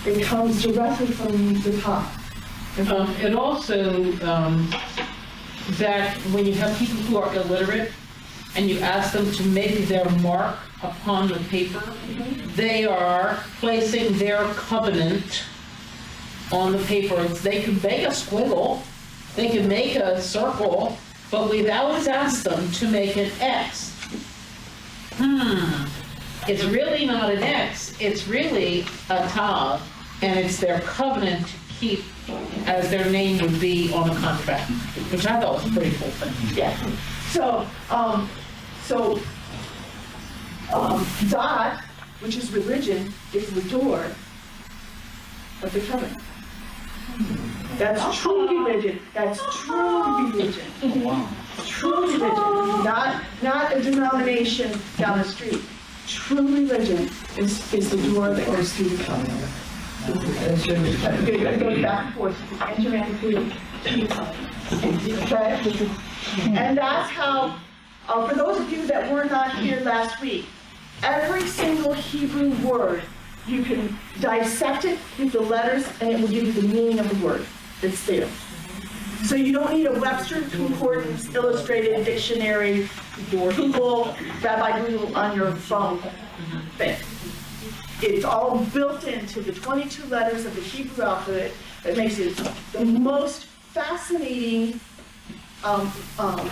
It comes directly from the top. It also, Zach, when you have people who are illiterate and you ask them to make their mark upon the paper, they are placing their covenant on the paper. They can make a squiggle, they can make a circle, but we've always asked them to make an X. It's really not an X, it's really a tav, and it's their covenant to keep as their name would be on a contract, which I thought was a pretty cool thing. Yeah. So, dot, which is religion, is the door of the covenant. That's true religion. That's true religion. True religion, not a denomination down the street. True religion is the door that goes through the covenant. It goes back and forth. Enter and through. Okay? And that's how, for those of you that were not here last week, every single Hebrew word, you can dissect it with the letters and it will give you the meaning of the word that's there. So you don't need a Webster Concordance, Illustrated Dictionary, Google, Rabbi Google on your phone thing. It's all built into the 22 letters of the Hebrew alphabet that makes it the most fascinating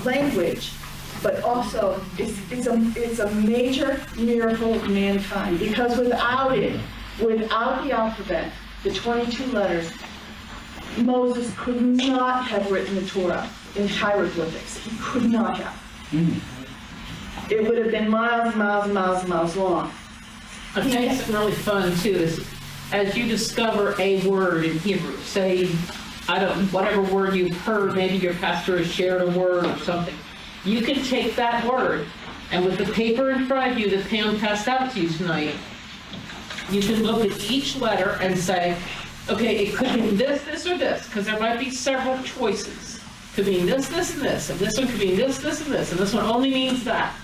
language, but also it's a major miracle of mankind, because without it, without the alphabet, the 22 letters, Moses could not have written the Torah in hieroglyphics. He could not have. It would have been miles and miles and miles and miles long. I think it's really fun too, is as you discover a word in Hebrew, say, whatever word you've heard, maybe your pastor has shared a word or something, you can take that word, and with the paper in front of you that Pam passed out to you tonight, you can look at each letter and say, okay, it could mean this, this, or this, because there might be several choices. It could mean this, this, and this, and this one could mean this, this, and this, and this one only means that.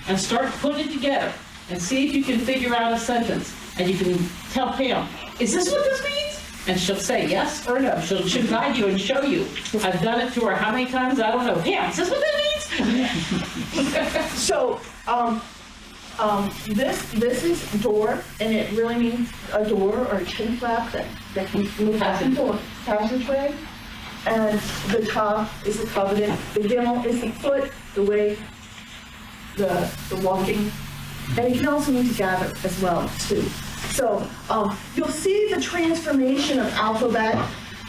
And start putting it together, and see if you can figure out a sentence. And you can tell Pam, is this what this means? And she'll say yes or no. She'll guide you and show you. I've done it to her how many times? I don't know. Pam, is this what that means? So, this is door, and it really means a door or a chin flap that can move passageway. And the top is the covenant. The gimel is the foot, the way, the walking. And it can also mean to gather as well, too. So, you'll see the transformation of alphabet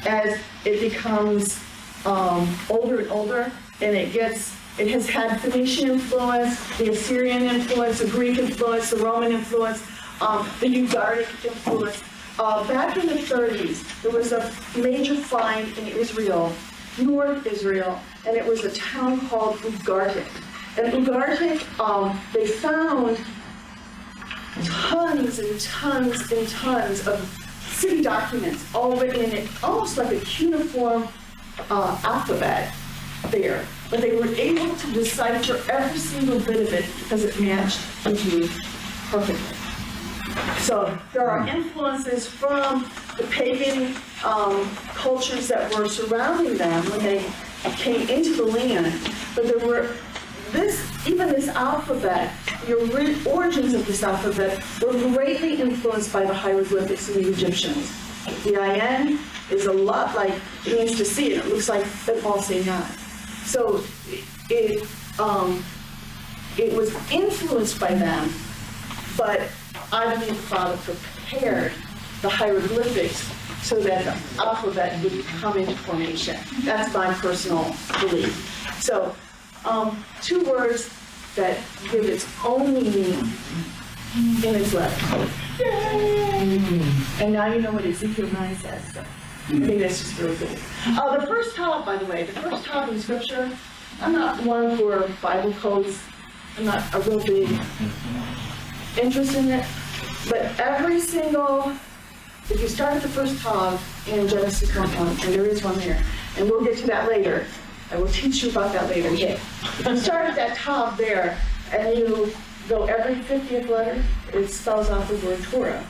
as it becomes older and older, and it has had Phoenician influence, the Assyrian influence, the Greek influence, the Roman influence, the Ugaritic influence. Back in the 30s, there was a major find in Israel, North Israel, and it was a town called Ugartik. And Ugartik, they found tons and tons and tons of city documents, all written in it, almost like a cuneiform alphabet there. But they were able to decipher every single bit of it because it matched the Jew perfectly. So there are influences from the pagan cultures that were surrounding them when they came into the land, but there were even this alphabet, the origins of this alphabet were greatly influenced by the hieroglyphics of the Egyptians. The IN is a lot like, it means to see it, it looks like the Paul Sinai. So it was influenced by them, but I believe the Father prepared the hieroglyphics so that the alphabet would come into formation. That's my personal belief. So, two words that give its own meaning in its letter. And now you know what Ezekiel 9 says. So I think that's just really good. The first Tav, by the way, the first Tav in Scripture, I'm not one for Bible codes. I'm not a real big interest in it. But every single, if you start at the first Tav in Genesis 1:1, and there is one there, and we'll get to that later. I will teach you about that later. Yeah. If you start at that Tav there, and you go every 50th letter, it spells out the word Torah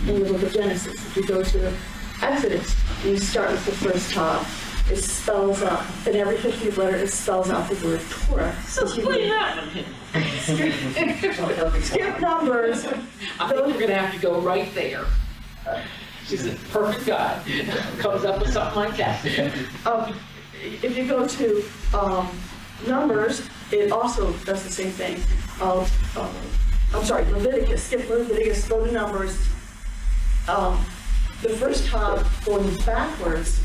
in the book of Genesis. If you go to Exodus, you start with the first Tav. It spells out, in every 50th letter, it spells out the word Torah. So explain that one. Skip numbers. I think you're gonna have to go right there. She's a perfect guy. Comes up with something like that. If you go to Numbers, it also does the same thing. I'm sorry, Leviticus, skip Leviticus, go to Numbers. The first Tav going backwards,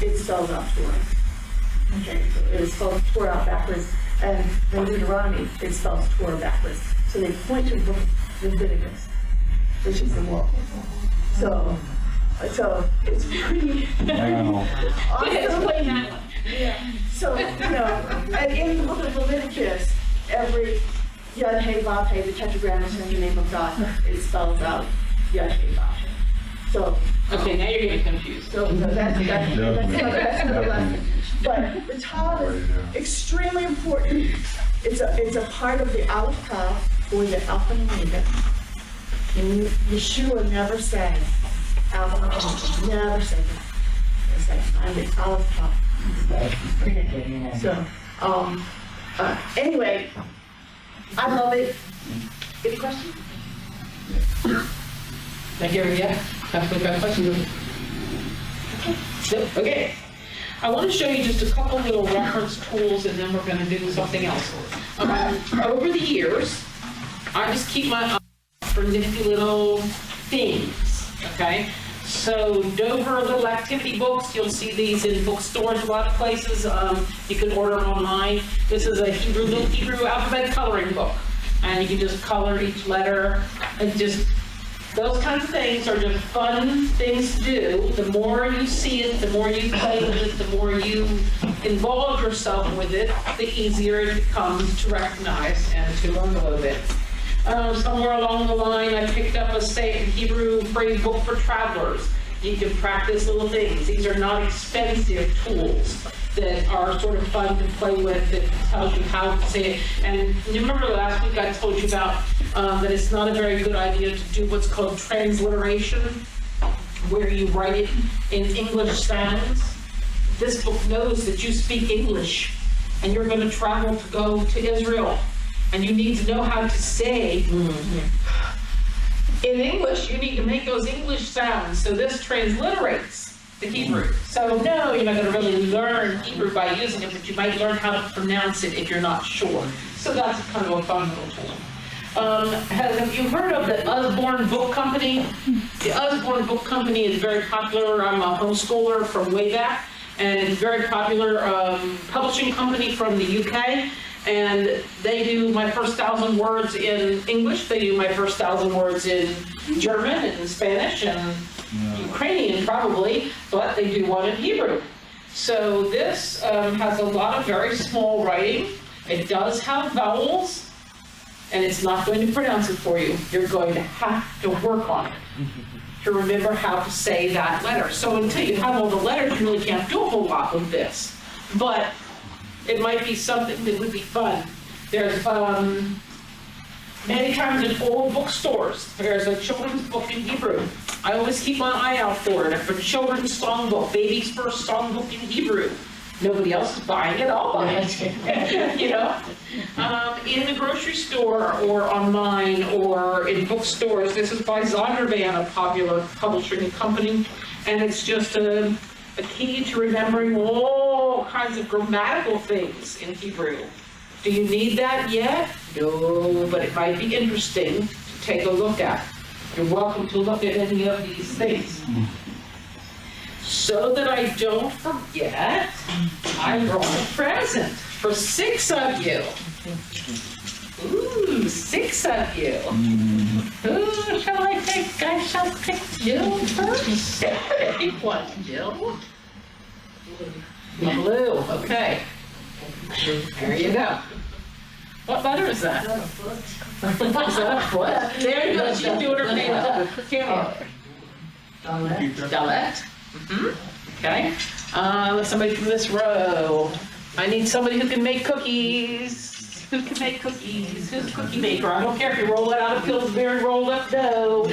it spells out Torah. Okay, so it spells Torah out backwards, and in Deuteronomy, it spells Torah backwards. So they point to Leviticus, which is the law. So it's pretty. Wow. Explain that one. Yeah. So, and in the book of Leviticus, every Yud Hey Vav Hey, the tetragrammaton in the name of God, it spells out Yud Hey Vav Hey. So, Okay, now you're getting confused. that's another lesson. But the Tav is extremely important. It's a part of the Aleph Tav, or the Alpha and Omega. And Yeshua never said Alpha and Omega. Never said that. It's like, I'm the Aleph Tav. So, anyway, I love it. Any questions? Thank you, yeah. Have a question? Yep, okay. I want to show you just a couple little reference tools, and then we're going to do something else. Over the years, I just keep my eye for nifty little things, okay? So Dover little activity books, you'll see these in bookstores, a lot of places. You can order them online. This is a Hebrew alphabet coloring book, and you can just color each letter, and just those kinds of things are just fun things to do. The more you see it, the more you play with it, the more you involve yourself with it, the easier it becomes to recognize and to learn a little bit. Somewhere along the line, I picked up a Hebrew phrase book for travelers. You can practice little things. These are not expensive tools that are sort of fun to play with, that tells you how to say it. And you remember last week I told you about that it's not a very good idea to do what's called transliteration, where you write it in English sounds. This book knows that you speak English and you're going to travel to go to Israel. And you need to know how to say, in English, you need to make those English sounds. So this transliterates the Hebrew. So no, you're not going to really learn Hebrew by using it, but you might learn how to pronounce it if you're not sure. So that's kind of a fun little tool. Have you heard of the Usborne Book Company? The Usborne Book Company is very popular. I'm a homeschooler from way back, and it's a very popular publishing company from the UK. And they do my first 1,000 words in English. They do my first 1,000 words in German and Spanish and Ukrainian probably, but they do one in Hebrew. So this has a lot of very small writing. It does have vowels, and it's not going to pronounce it for you. You're going to have to work on it to remember how to say that letter. So until you have all the letters, you really can't do a whole lot with this. But it might be something that would be fun. There's Many times in old bookstores, there's a children's book in Hebrew. I always keep my eye out for it. If a children's songbook, baby's first songbook in Hebrew, nobody else is buying it, I'll buy it. You know? In the grocery store or online or in bookstores, this is by Zondervan, a popular publishing company, and it's just a key to remembering all kinds of grammatical things in Hebrew. Do you need that yet? No, but it might be interesting to take a look at. You're welcome to look at any of these things. So that I don't forget, I brought a present for 6 of you. Ooh, 6 of you. Who shall I pick? I shall pick Jill first. Pick one, Jill. Blue, okay. There you go. What letter is that? Is that a foot? There you go, she's doing her makeup. Camera. Dalet. Okay. Somebody from this row. I need somebody who can make cookies. Who can make cookies? Who's a cookie maker? I don't care if you roll it out of Pillsbury rolled up dough.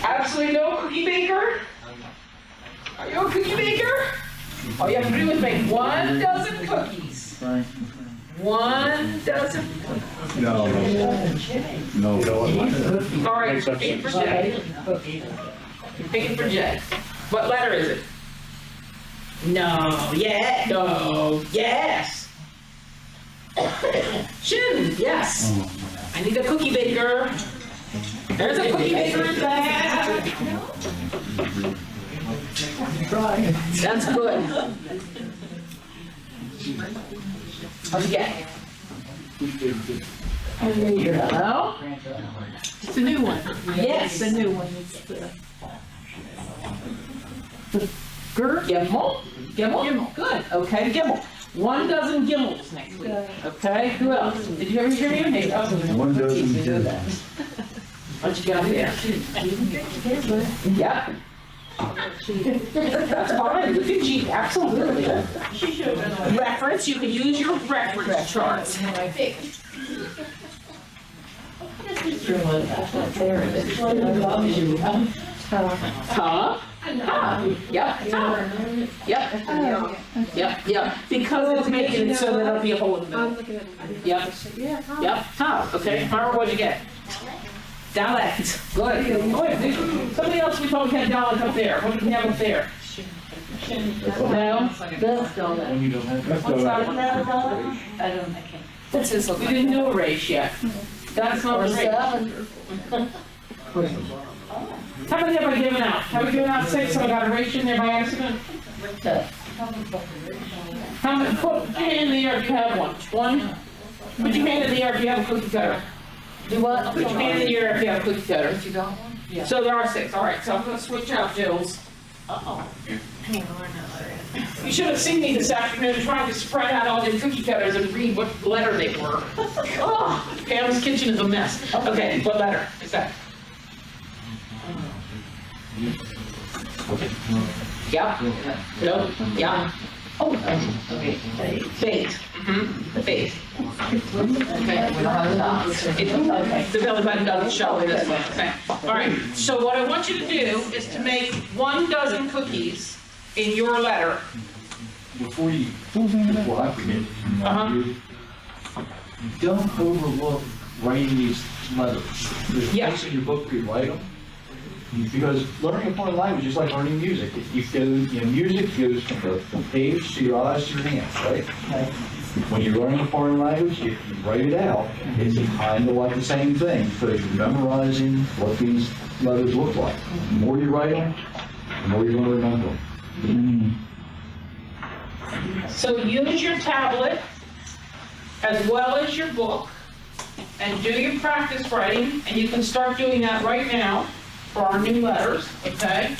Absolutely no cookie maker? Are you a cookie maker? All you have to do is make 1 dozen cookies. 1 dozen cookies. No. All right, pick it for Jay. Pick it for Jay. What letter is it? No, yeah, no, yes. Shin, yes. I need a cookie baker. There's a cookie maker in there. That's good. What'd you get? Hello? It's a new one. Yes. It's a new one. It's the Gimel? Gimel? Good. Okay, Gimel. 1 dozen Gimmels next week. Okay, who else? Did you ever hear me? Hey, 1 dozen Gimmels. What you got there? Yep. That's fine. Look at you. Absolutely. Reference. You can use your reference charts. Huh? Yep. Yep. Because it's making it so that it'll be a hole in the middle. Yep. Huh. Okay. Mara, what'd you get? Dalet. Good. Oh, somebody else we told had Dalet up there. What do we have up there? No? What's that? This is We didn't do a race yet. That's not a race. How many have I given out? Have we given out 6? Have I got a race in there by accident? How many? Put your hand in the air if you have one. 1? Put your hand in the air if you have a cookie cutter. Do what? Put your hand in the air if you have a cookie cutter. You got one? Yeah. So there are 6. All right, so I'm going to switch out Jill's. You should have seen me this afternoon trying to spread out all the cookie cutters and read what letter they were. Oh, Pam's kitchen is a mess. Okay, what letter is that? Yep. Nope. Yeah. Oh, okay. Fate. Fate. Okay. We don't have the dots. Okay. The belly button doesn't show this way. Okay. All right. So what I want you to do is to make 1 dozen cookies in your letter. Before I forget, don't overlook writing these letters. There's a Yeah. place in your book where you write them. Because learning a foreign language is like learning music. Music goes from page to your eyes to your hands, right? When you're learning a foreign language, if you write it out, it's kind of like the same thing, because you're memorizing what these letters look like. The more you write them, the more you're going to remember them. So use your tablet as well as your book and do your practice writing, and you can start doing that right now for our new letters, okay?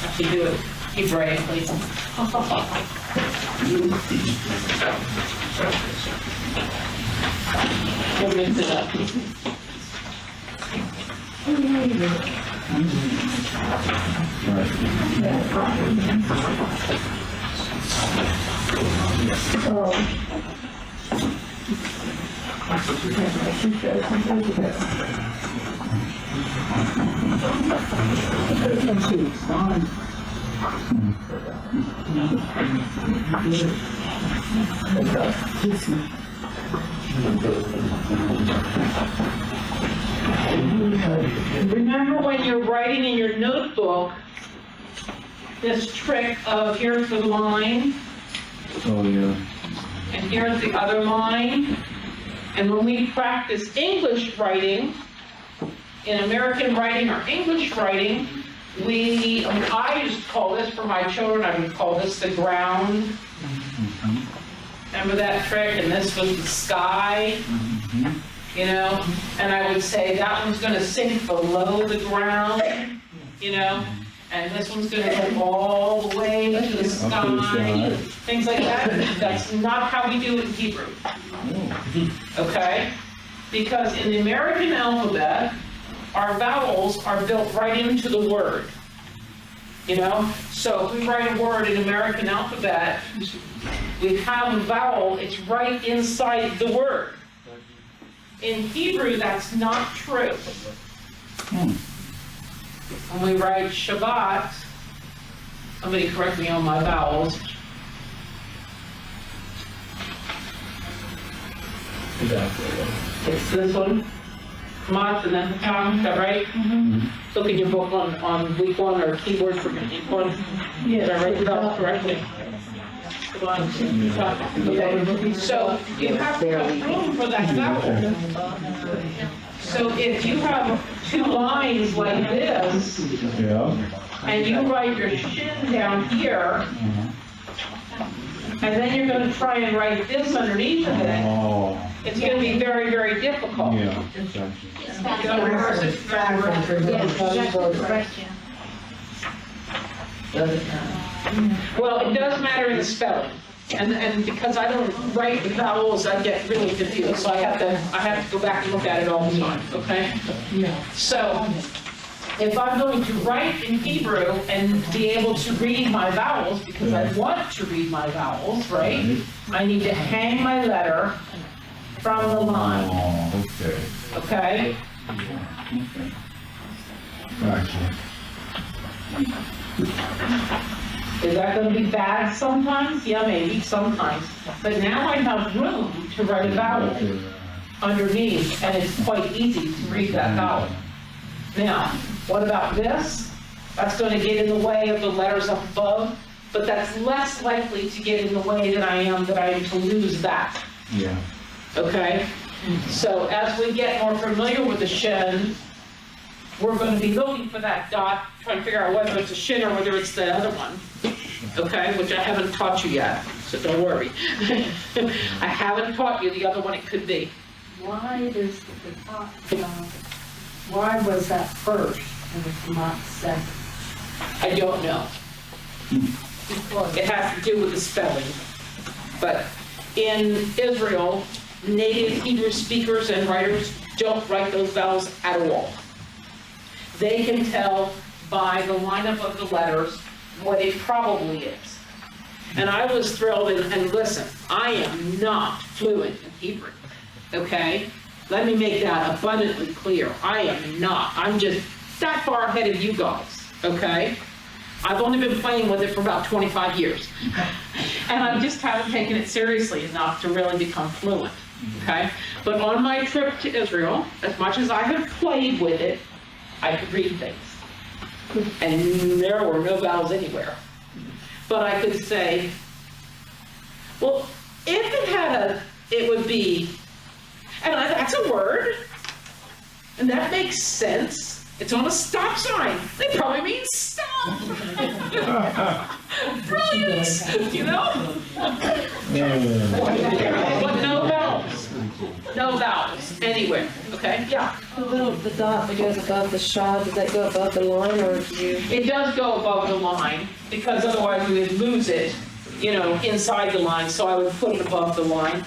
Actually do it. Keep writing, please. We'll mix it up. Remember when you're writing in your notebook, this trick of here's the line, Oh, yeah. and here's the other line. And when we practice English writing, in American writing or English writing, I used to call this for my children, I would call this the ground. Remember that trick? And this was the sky, you know? And I would say that one's gonna sink below the ground, you know? And this one's gonna go all the way to the sky, things like that. That's not how we do it in Hebrew. Okay? Because in the American alphabet, our vowels are built right into the word. You know? So if we write a word in American alphabet, we have a vowel, it's right inside the word. In Hebrew, that's not true. When we write Shabbat, somebody correct me on my vowels. It's this one, Hamas and then Hakam, is that right? Look in your book on week one or keyboard for week one. Did I write the vowels correctly? Okay, so you have to have room for that vowel. So if you have two lines like this, Yeah. and you write your shin down here, and then you're going to try and write this underneath of it, Oh, it's going to be very, very difficult. yeah, exactly. You gotta reverse it backwards. Well, it does matter in the spelling. And because I don't write the vowels, I get really confused, so I have to go back and look at it all the time, okay? So, if I'm going to write in Hebrew and be able to read my vowels, because I want to read my vowels, right? I need to hang my letter from the line, Oh, okay. okay? Gotcha. Is that going to be bad sometimes? Yeah, maybe, sometimes. But now I have room to write a vowel underneath, and it's quite easy to read that vowel. Now, what about this? That's going to get in the way of the letters up above, but that's less likely to get in the way than I am to lose that, Yeah. okay? So as we get more familiar with the shin, we're going to be looking for that dot, trying to figure out whether it's a shin or whether it's the other one, okay? Which I haven't taught you yet, so don't worry. I haven't taught you the other one it could be. Why does the top, why was that first and it's not second? I don't know. It has to do with the spelling. But in Israel, native Hebrew speakers and writers don't write those vowels at all. They can tell by the lineup of the letters what it probably is. And I was thrilled, and listen, I am not fluent in Hebrew, okay? Let me make that abundantly clear. I am not. I'm just that far ahead of you guys, okay? I've only been playing with it for about 25 years. And I just haven't taken it seriously enough to really become fluent, okay? But on my trip to Israel, as much as I have played with it, I could read things. And there were no vowels anywhere. But I could say, well, if it had it would be, and that's a word, and that makes sense. It's on a stop sign. They probably mean stop. Brilliant, you know? But no vowels. No vowels anywhere, okay? Yeah. The dot that goes above the shad, does that go above the line, or do you? It does go above the line, because otherwise we would lose it, you know, inside the line, so I would put it above the line.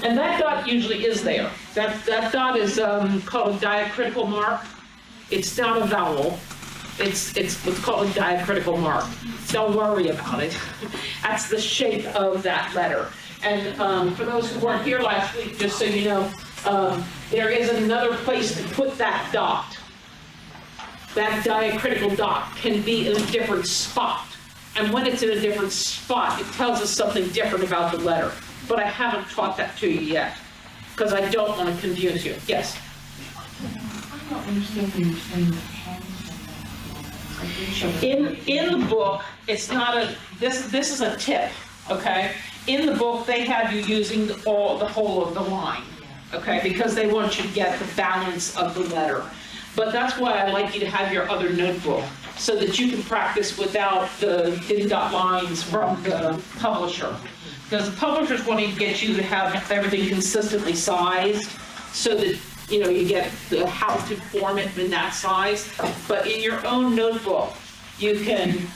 And that dot usually is there. That dot is called a diacritical mark. It's not a vowel. It's what's called a diacritical mark. Don't worry about it. That's the shape of that letter. And for those who weren't here last week, just so you know, there is another place to put that dot. That diacritical dot can be in a different spot. And when it's in a different spot, it tells us something different about the letter. But I haven't taught that to you yet, because I don't want to confuse you. Yes? I don't understand what you're saying. In the book, it's not a, this is a tip, okay? In the book, they have you using the whole of the line, okay? Because they want you to get the balance of the letter. But that's why I like you to have your other notebook, so that you can practice without the dot lines from the publisher. Because the publisher's wanting to get you to have everything consistently sized, so that you get how to form it in that size. But in your own notebook, you can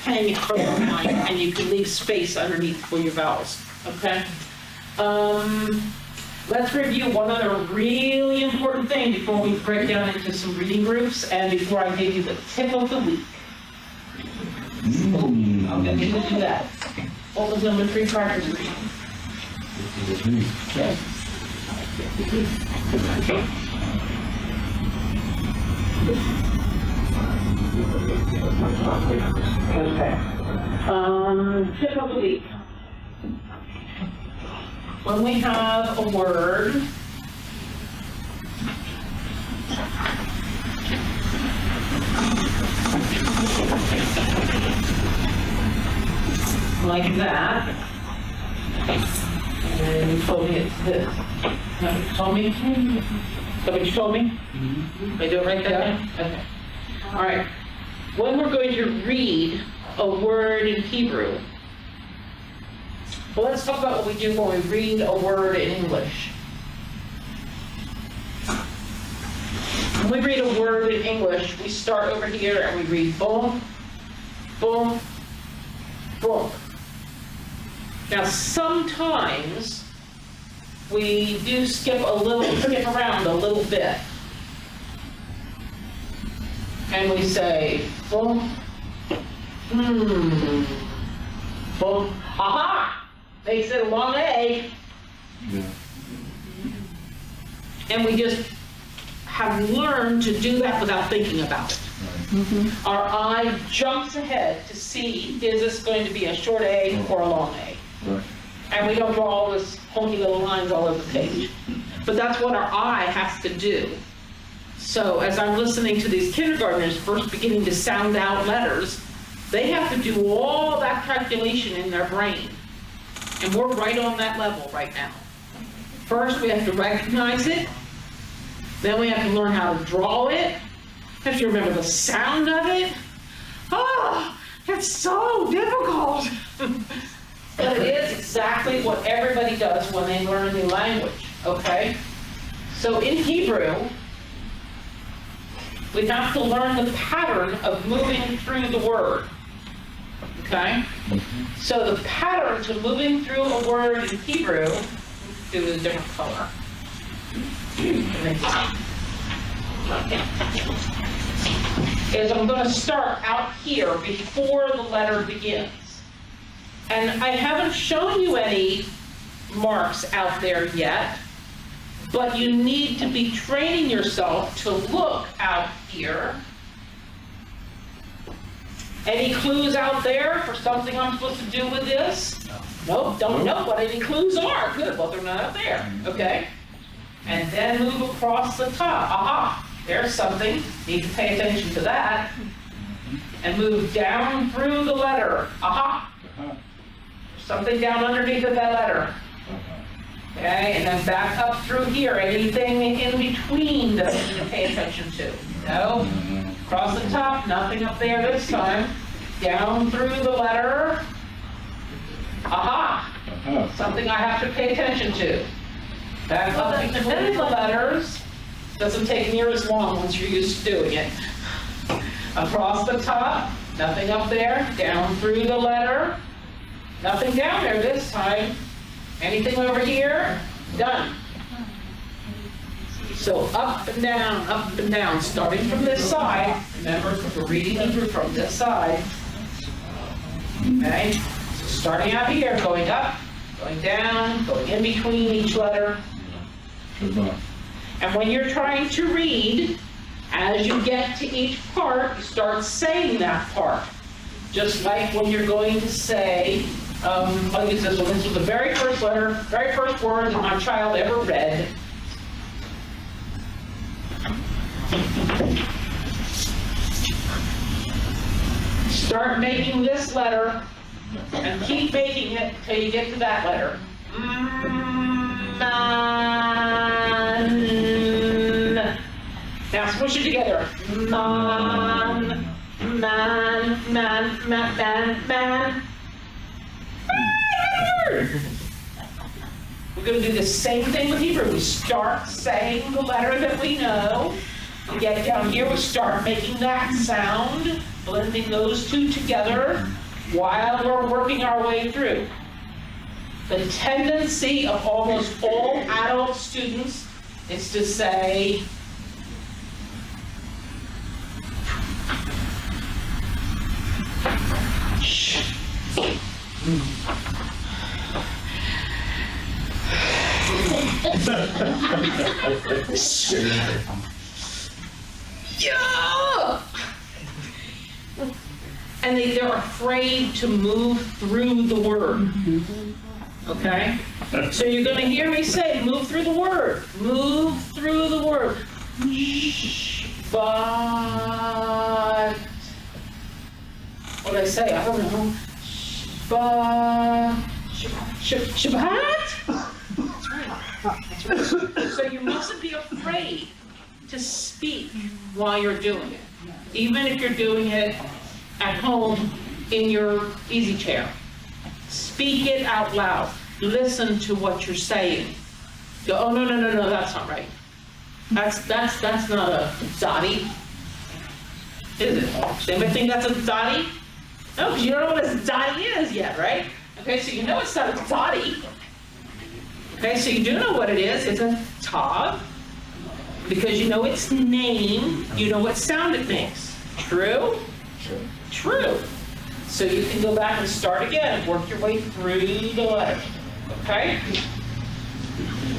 hang it from the line, and you can leave space underneath for your vowels, okay? Let's review one other really important thing before we break down into some reading groups and before I give you the tip of the week. I'm going to do that. What was number 3 practice reading? Yes. Okay. Tip of the week. When we have a word like that, and you told me it's this. No, you told me? Is that what you told me? I do it right there? Okay. All right. When we're going to read a word in Hebrew, well, let's talk about what we do when we read a word in English. When we read a word in English, we start over here and we read boom, boom, boom. Now, sometimes we do skip around a little bit. And we say boom, boom, aha! Makes it a long A. Yeah. And we just have learned to do that without thinking about it. Right. Our eye jumps ahead to see, is this going to be a short A or a long A? Right. And we don't draw all this funky little lines all over the page. But that's what our eye has to do. So as I'm listening to these kindergartners first beginning to sound out letters, they have to do all that calculation in their brain. And we're right on that level right now. First, we have to recognize it. Then we have to learn how to draw it. We have to remember the sound of it. Oh, it's so difficult. But it is exactly what everybody does when they learn a new language, okay? So in Hebrew, we have to learn the pattern of moving through the word, okay? So the pattern to moving through a word in Hebrew, do a different color. Is I'm going to start out here before the letter begins. And I haven't shown you any marks out there yet, but you need to be training yourself to look out here. Any clues out there for something I'm supposed to do with this? Nope, don't know what any clues are. Good, well, they're not out there, okay? And then move across the top. Aha, there's something. Need to pay attention to that. And move down through the letter. Aha. Something down underneath of that letter. Okay, and then back up through here. Anything in between that you need to pay attention to? No. Across the top, nothing up there this time. Down through the letter. Aha! Something I have to pay attention to. Back up between the letters. Doesn't take near as long once you're used to doing it. Across the top, nothing up there. Down through the letter. Nothing down there this time. Anything over here? Done. So up and down, starting from this side, Remember, we're reading Hebrew from this side. Okay? So starting out here, going up, going down, going in between each letter. Shabbat. And when you're trying to read, as you get to each part, you start saying that part. Just like when you're going to say, like it says, well, this was the very first letter, very first word that my child ever read. Start making this letter and keep making it till you get to that letter. Man. Now smush it together. Man, man, man, man, man, man. We're going to do the same thing with Hebrew. We start saying the letter that we know. We get down here, we start making that sound, blending those two together while we're working our way through. The tendency of almost all adult students is to say, shh. Yeah. And they're afraid to move through the word. Okay? So you're going to hear me say, move through the word. Move through the word. But what did I say? I don't know. Shabbat? That's right. That's right. So you mustn't be afraid to speak while you're doing it. Even if you're doing it at home in your easy chair. Speak it out loud. Listen to what you're saying. Go, oh, no, that's not right. That's not a dotty. Is it? Does anybody think that's a dotty? No, because you don't know what a dotty is yet, right? Okay, so you know it's not a dotty. Okay, so you do know what it is. It's a tav. Because you know its name, you know what sound it makes. True? True. So you can go back and start again, work your way through the letter. Okay?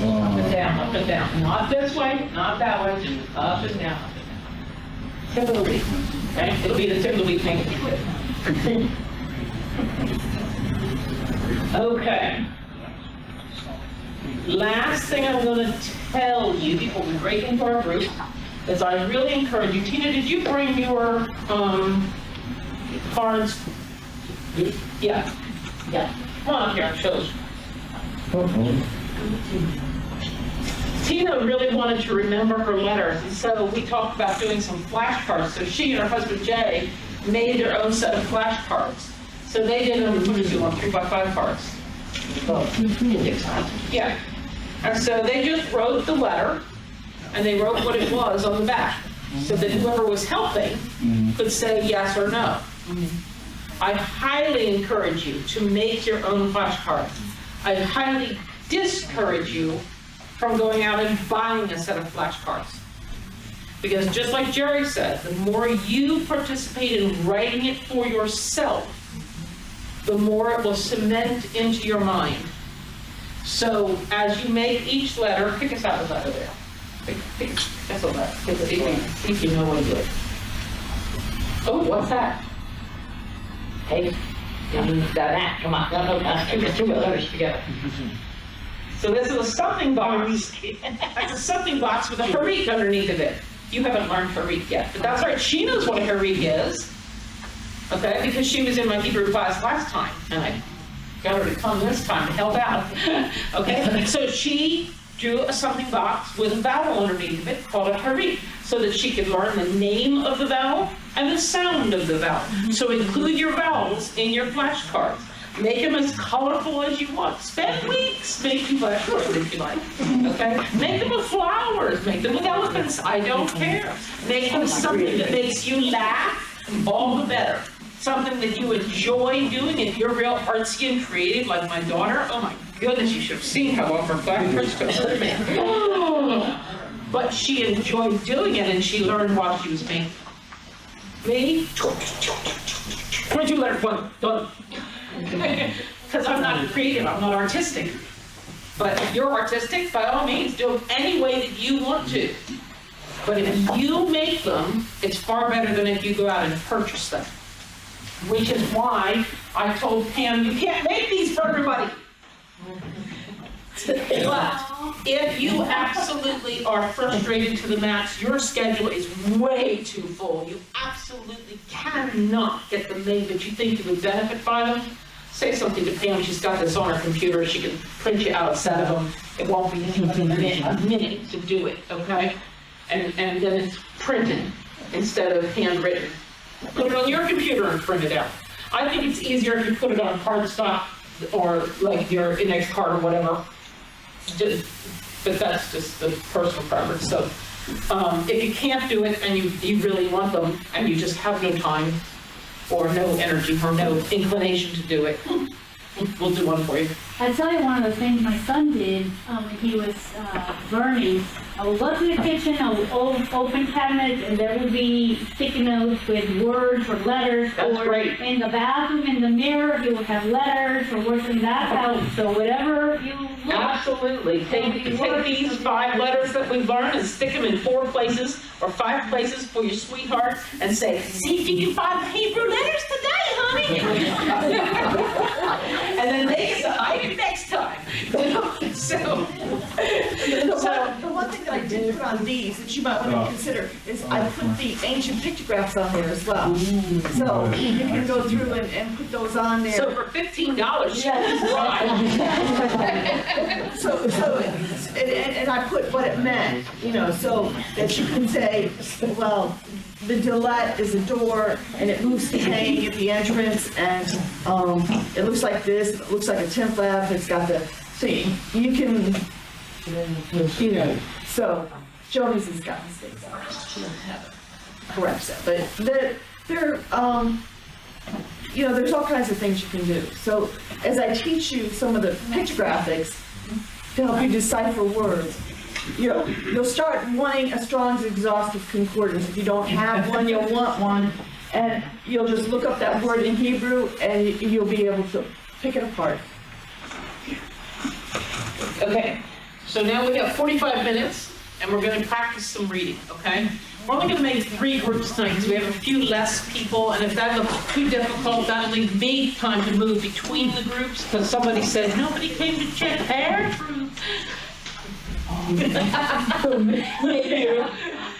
Up and down, up and down. Not this way, not that way, just up and down, up and down. Tip of the week. Okay? It'll be the tip of the week thing. Okay. Last thing I'm going to tell you before we break into our group is I really encourage you. Tina, did you bring your cards? Yeah. Come on up here, I'll show you. Tina really wanted to remember her letters, and so we talked about doing some flashcards. So she and her husband Jay made their own set of flashcards. So they did them, what did you want, 3x5 cards? Yeah. And so they just wrote the letter, and they wrote what it was on the back, so that whoever was helping could say yes or no. I highly encourage you to make your own flashcards. I highly discourage you from going out and buying a set of flashcards. Because just like Jerry said, the more you participate in writing it for yourself, the more it will cement into your mind. So as you make each letter, pick us out a letter there. That's a letter. See if you know what it is. Oh, what's that? Hey, that, come on. No, pick the two letters together. So this is a stuffing box. That's a stuffing box with a harik underneath of it. You haven't learned harik yet, but that's right. She knows what a harik is. Okay, because she was in my Hebrew class last time, and I got her to come this time to help out. Okay, so she drew a something box with a vowel underneath of it called a harik, so that she could learn the name of the vowel and the sound of the vowel. So include your vowels in your flashcards. Make them as colorful as you want. Spend weeks making flashcards if you like. Okay? Make them with flowers. Make them with elephants. I don't care. Make them something that makes you laugh. All the better. Something that you enjoy doing. If you're real artsy and creative like my daughter, oh my goodness, you should have seen how well her flashcards could hurt me. But she enjoyed doing it, and she learned while she was making. Me, 22 letters, one, done. Because I'm not creative, I'm not artistic. But if you're artistic, by all means, do it any way that you want to. But if you make them, it's far better than if you go out and purchase them. Which is why I told Pam, you can't make these for everybody. But if you absolutely are frustrated to the max, your schedule is way too full, you absolutely cannot get them made, but you think you would benefit by them, say something to Pam, she's got this on her computer, she can print you out a set of them. It won't be a minute to do it, okay? And then it's printed instead of handwritten. Put it on your computer and print it out. I think it's easier if you put it on cardstock or like your index card or whatever. But that's just the personal preference. So if you can't do it and you really want them and you just have no time or no energy or no inclination to do it, we'll do one for you. I tell you, one of the things my son did when he was learning, I would go to the kitchen, I would open cabinets, and there would be sticky notes with words or letters. That's or great. in the bathroom, in the mirror, he would have letters or words in that house. So whatever you look. Absolutely. Take these 5 letters that we've learned and stick them in 4 places or 5 places for your sweetheart and say, see if you can find the Hebrew letters today, honey. And then they can hide it next time. So The one thing that I did put on these that you might want to consider is I put the ancient pictographs on there as well. So you can go through and put those on there. So for $15, right? So, and I put what it meant, you know, so that you can say, well, the Dillet is a door, and it moves the hang at the entrance, and it looks like this, it looks like a tent flap, it's got the, so you can, you know, so Joni's has got mistakes on it, she doesn't have it, corrects it, but they're, you know, there's all kinds of things you can do. So as I teach you some of the pictographics to help you decipher words, you'll start wanting a Strong's Exhaustive Concordance. If you don't have one, you'll want one, and you'll just look up that word in Hebrew, and you'll be able to pick it apart. Okay, so now we have 45 minutes, and we're going to practice some reading, okay? We're only going to make 3 groups tonight, because we have a few less people, and if that looks too difficult, that'll leave me time to move between the groups, because somebody said, nobody came to check hair fruit.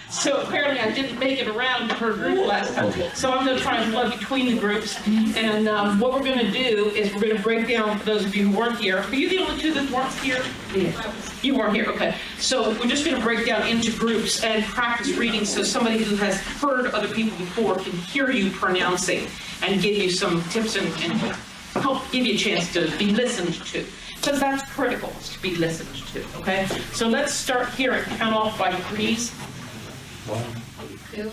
So apparently I didn't make it around to her group last time. So I'm going to try and plug between the groups. And what we're going to do is we're going to break down, for those of you who weren't here. Are you the only 2 that weren't here? Yeah. You weren't here, okay. So we're just going to break down into groups and practice reading so somebody who has heard other people before can hear you pronouncing and give you some tips and help give you a chance to be listened to. Because that's critical, is to be listened to, okay? So let's start here and count off by 3s. 2.